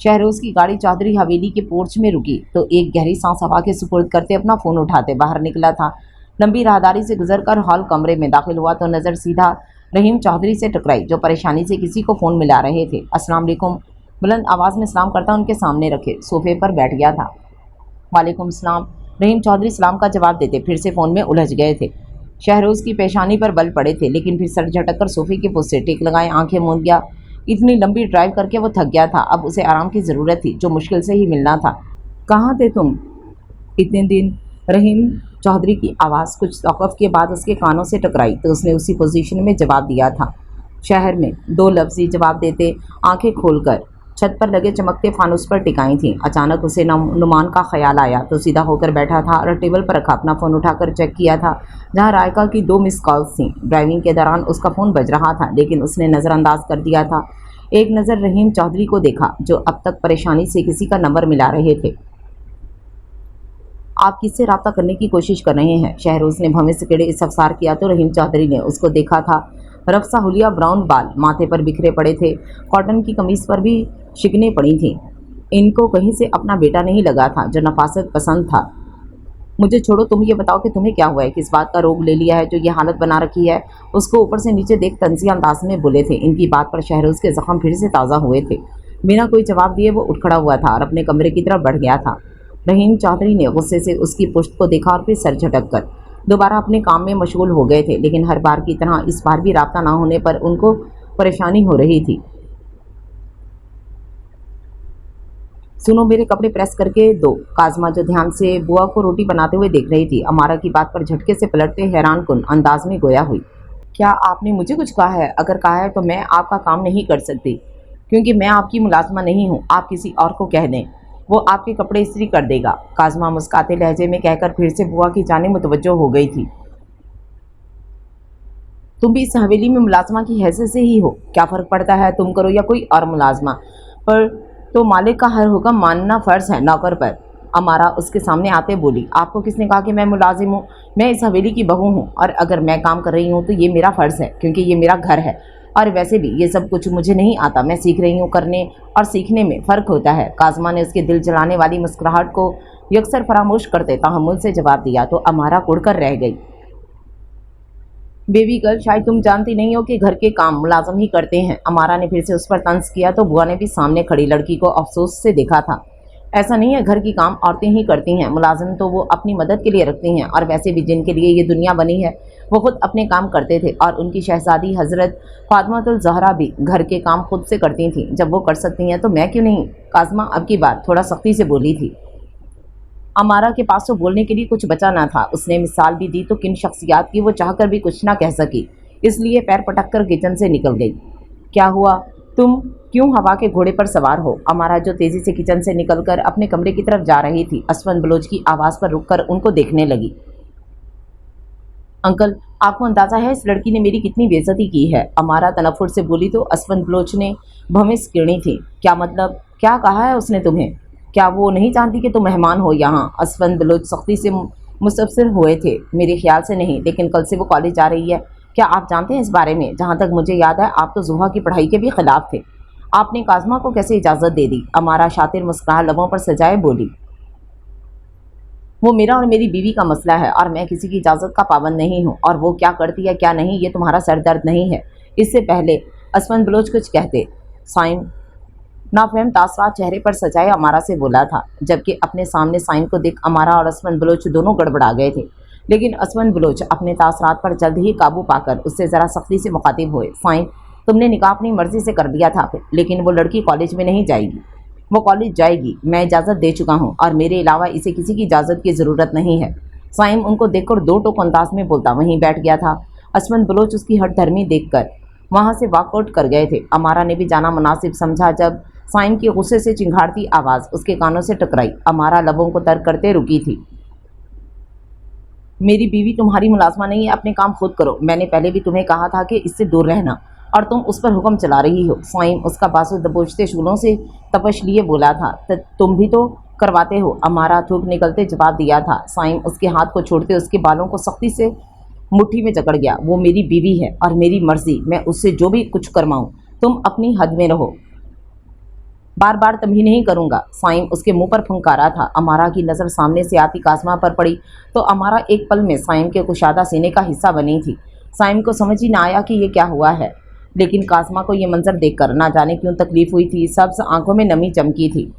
Speaker 1: शहरोज़ की गाड़ी चौधरी हवेली के पोर्च में रुकी तो एक गहरी सांस हवा के सुपुर्द करते अपना फ़ोन उठाते बाहर निकला था। लंबी राहदारी से गुजरकर हॉल कमरे में दाखिल हुआ तो नज़र सीधा रहीम चौधरी से टकराई जो परेशानी से किसी को फ़ोन मिला रहे थे। अस्सलाम वालेकुम, बुलंद आवाज़ में सलाम करता उनके सामने रखे सोफे पर बैठ गया था। वालेकुम सलाम। रहीम चौधरी सलाम का जवाब देते फिर से फ़ोन में उलझ गए थे। शहरोज़ की पेशानी पर बल पड़े थे लेकिन फिर सर झटक कर सोफे के पुस से टेक लगाए आंखें मूंद गया। इतनी लंबी ड्राइव करके वो थक गया था। अब उसे आराम की ज़रूरत थी जो मुश्किल से ही मिलना था। कहाँ थे तुम इतने दिन? रहीम चौधरी की आवाज़ कुछ तौक़ुफ़ के बाद उसके कानों से टकराई तो उसने उसी पोजीशन में जवाब दिया था। शहर में, दो लफ्ज़ी जवाब देते आंखें खोलकर छत पर लगे चमकते फानुस पर टिकाई थीं। अचानक उसे नुमान का ख्याल आया तो सीधा होकर बैठा था और टेबल पर रखा अपना फ़ोन उठाकर चेक किया था जहां रायका की 2 मिस कॉल्स थीं। ड्राइविंग के दौरान उसका फ़ोन बज रहा था लेकिन उसने नज़रअंदाज कर दिया था। एक नज़र रहीम चौधरी को देखा जो अब तक परेशानी से किसी का नंबर मिला रहे थे। आप किससे रब्ता करने की कोशिश कर रहे हैं? शहरोज़ ने भवें से किड़े इस्तफसार किया तो रहीम चौधरी ने उसको देखा था। रफ्सा हुलिया ब्राउन बाल माथे पर बिखरे पड़े थे। कॉटन की कमीज़ पर भी शिकनें पड़ी थीं। इनको कहीं से अपना बेटा नहीं लगा था जो नफासत पसंद था। मुझे छोड़ो, तुम ये बताओ कि तुम्हें क्या हुआ है, किस बात का रोग ले लिया है जो ये हालत बना रखी है। उसको ऊपर से नीचे देख तंजी अंदाज में बोले थे। इनकी बात पर शहरोज के जख्म फिर से ताज़ा हुए थे। बिना कोई जवाब दिए वो उठ खड़ा हुआ था और अपने कमरे की तरफ बढ़ गया था। रहीम चौधरी ने गुस्से से उसकी पुश्त को देखा और फिर सर झटक कर दोबारा अपने काम में मशगूल हो गए थे। लेकिन हर बार की तरह इस बार भी राब्ता ना होने पर उनको परेशानी हो रही थी। सुनो, मेरे कपड़े प्रेस करके दो। काजमा, जो ध्यान से बुआ को रोटी बनाते हुए देख रही थी, अमारा की बात पर झटके से पलटते हैरान कुन अंदाज में गोया हुई। क्या आपने मुझे कुछ कहा है? अगर कहा है तो मैं आपका काम नहीं कर सकती, क्योंकि मैं आपकी मुलाजमा नहीं हूँ। आप किसी और को कह दें, वो आपके कपड़े इस्त्री कर देगा। काजमा मुस्काते लहजे में कहकर फिर से बुआ की जानिब मुतवज्जो हो गई थी। तुम भी इस हवेली में मुलाजमा की हैसियत से ही हो। क्या फ़र्क पड़ता है तुम करो या कोई और मुलाजमा, पर तो मालिक का हर हुक्म मानना फ़र्ज़ है नौकर पर। अमारा उसके सामने आते बोली, आपको किसने कहा कि मैं मुलाजिम हूँ? मैं इस हवेली की बहू हूँ और अगर मैं काम कर रही हूँ तो ये मेरा फ़र्ज़ है, क्योंकि ये मेरा घर है। और वैसे भी ये सब कुछ मुझे नहीं आता, मैं सीख रही हूँ। करने और सीखने में फ़र्क होता है। काजमा ने उसके दिल जलाने वाली मुस्कुराहट को यकसर फरामोश करते तहम्मुल से जवाब दिया तो अमारा कुड़कर रह गई। बेबी गर्ल, शायद तुम जानती नहीं हो कि घर के काम मुलाजम ही करते हैं। अमारा ने फिर से उस पर तंज किया तो बुआ ने भी सामने खड़ी लड़की को अफसोस से देखा था। ऐसा नहीं है, घर की काम औरतें ही करती हैं। मुलाजिम तो वो अपनी मदद के लिए रखती हैं, और वैसे भी जिनके लिए ये दुनिया बनी है वो खुद अपने काम करते थे। और उनकी शहजादी हज़रत फातिमातुल ज़हरा भी घर के काम खुद से करती थीं। जब वो कर सकती हैं तो मैं क्यों नहीं? काज़मा अब की बार थोड़ा सख्ती से बोली थी। अमारा के पास तो बोलने के लिए कुछ बचा ना था। उसने मिसाल भी दी तो किन शख्सियात की वो चाहकर भी कुछ ना कह सकी, इसलिए पैर पटक कर किचन से निकल गई। क्या हुआ? तुम क्यों हवा के घोड़े पर सवार हो? अमारा, जो तेज़ी से किचन से निकलकर अपने कमरे की तरफ जा रही थी, असफन बलोच की आवाज़ पर रुककर उनको देखने लगी। अंकल, आपको अंदाज़ा है इस लड़की ने मेरी कितनी बेइज्जती की है? अमारा तनफुर से बोली तो असफन बलोच ने भवें किरणी थी। क्या मतलब? क्या कहा है उसने तुम्हें? क्या वो नहीं जानती कि तुम मेहमान हो यहाँ? असफन बलोच सख्ती से मुस्तफसिर हुए थे। मेरे ख्याल से नहीं, लेकिन कल से वो कॉलेज जा रही है। क्या आप जानते हैं इस बारे में? जहाँ तक मुझे याद है आप तो जुहा की पढ़ाई के भी खिलाफ थे। आपने काजमा को कैसे इजाज़त दे दी? अमारा शातिर मुस्कुरा लबों पर सजाए बोली, वो मेरा और मेरी बीवी का मसला है और मैं किसी की इजाज़त का पाबंद नहीं हूँ, और वो क्या करती है क्या नहीं ये तुम्हारा सरदर्द नहीं है। इससे पहले असफन बलोच कुछ कहते, साइम नाफहम तासरात चेहरे पर सजाए अमारा से बोला था, जबकि अपने सामने साइम को देख अमारा और असफन बलोच दोनों गड़बड़ा गए थे। लेकिन असफन बलोच अपने तासरात पर जल्द ही काबू पाकर उससे ज़रा सख्ती से मुखातिब हुए। साइम, तुमने निकाह अपनी मर्ज़ी से कर दिया था, लेकिन वो लड़की कॉलेज में नहीं जाएगी। वो कॉलेज जाएगी, मैं इजाज़त दे चुका हूँ, और मेरे अलावा इसे किसी की इजाज़त की ज़रूरत नहीं है। साइम उनको देखकर दो टोक अंदाज में बोलता वहीं बैठ गया था। असफन बलोच उसकी हट धर्मी देखकर वहाँ से वॉकआउट कर गए थे। अमारा ने भी जाना मुनासिब समझा जब साइम की गुस्से से चिंघाड़ती आवाज़ उसके कानों से टकराई। अमारा लबों को तर करते रुकी थी। मेरी बीवी तुम्हारी मुलाजमा नहीं है, अपने काम खुद करो। मैंने पहले भी तुम्हें कहा था कि इससे दूर रहना, और तुम उस पर हुक्म चला रही हो। साइम उसका बाजू दबोचते शूलों से तपश लिए बोला था, तुम भी तो करवाते हो। अमारा थूक निकलते जवाब दिया था। साइम उसके हाथ को छोड़ते उसके बालों को सख्ती से मुट्ठी में जकड़ गया। वो मेरी बीवी है और मेरी मर्जी, मैं उससे जो भी कुछ करवाऊँ। तुम अपनी हद में रहो। बार बार तभी नहीं करूँगा। साइम उसके मुंह पर फुंकारा था। अमारा की नज़र सामने से आती काजमा पर पड़ी तो अमारा एक पल में साइम के कुशादा सीने का हिस्सा बनी थी। साइम को समझ ही ना आया कि ये क्या हुआ है, लेकिन काजमा को ये मंजर देखकर ना जाने क्यों तकलीफ हुई थी। सब्ज आंखों में नमी चमकी थी।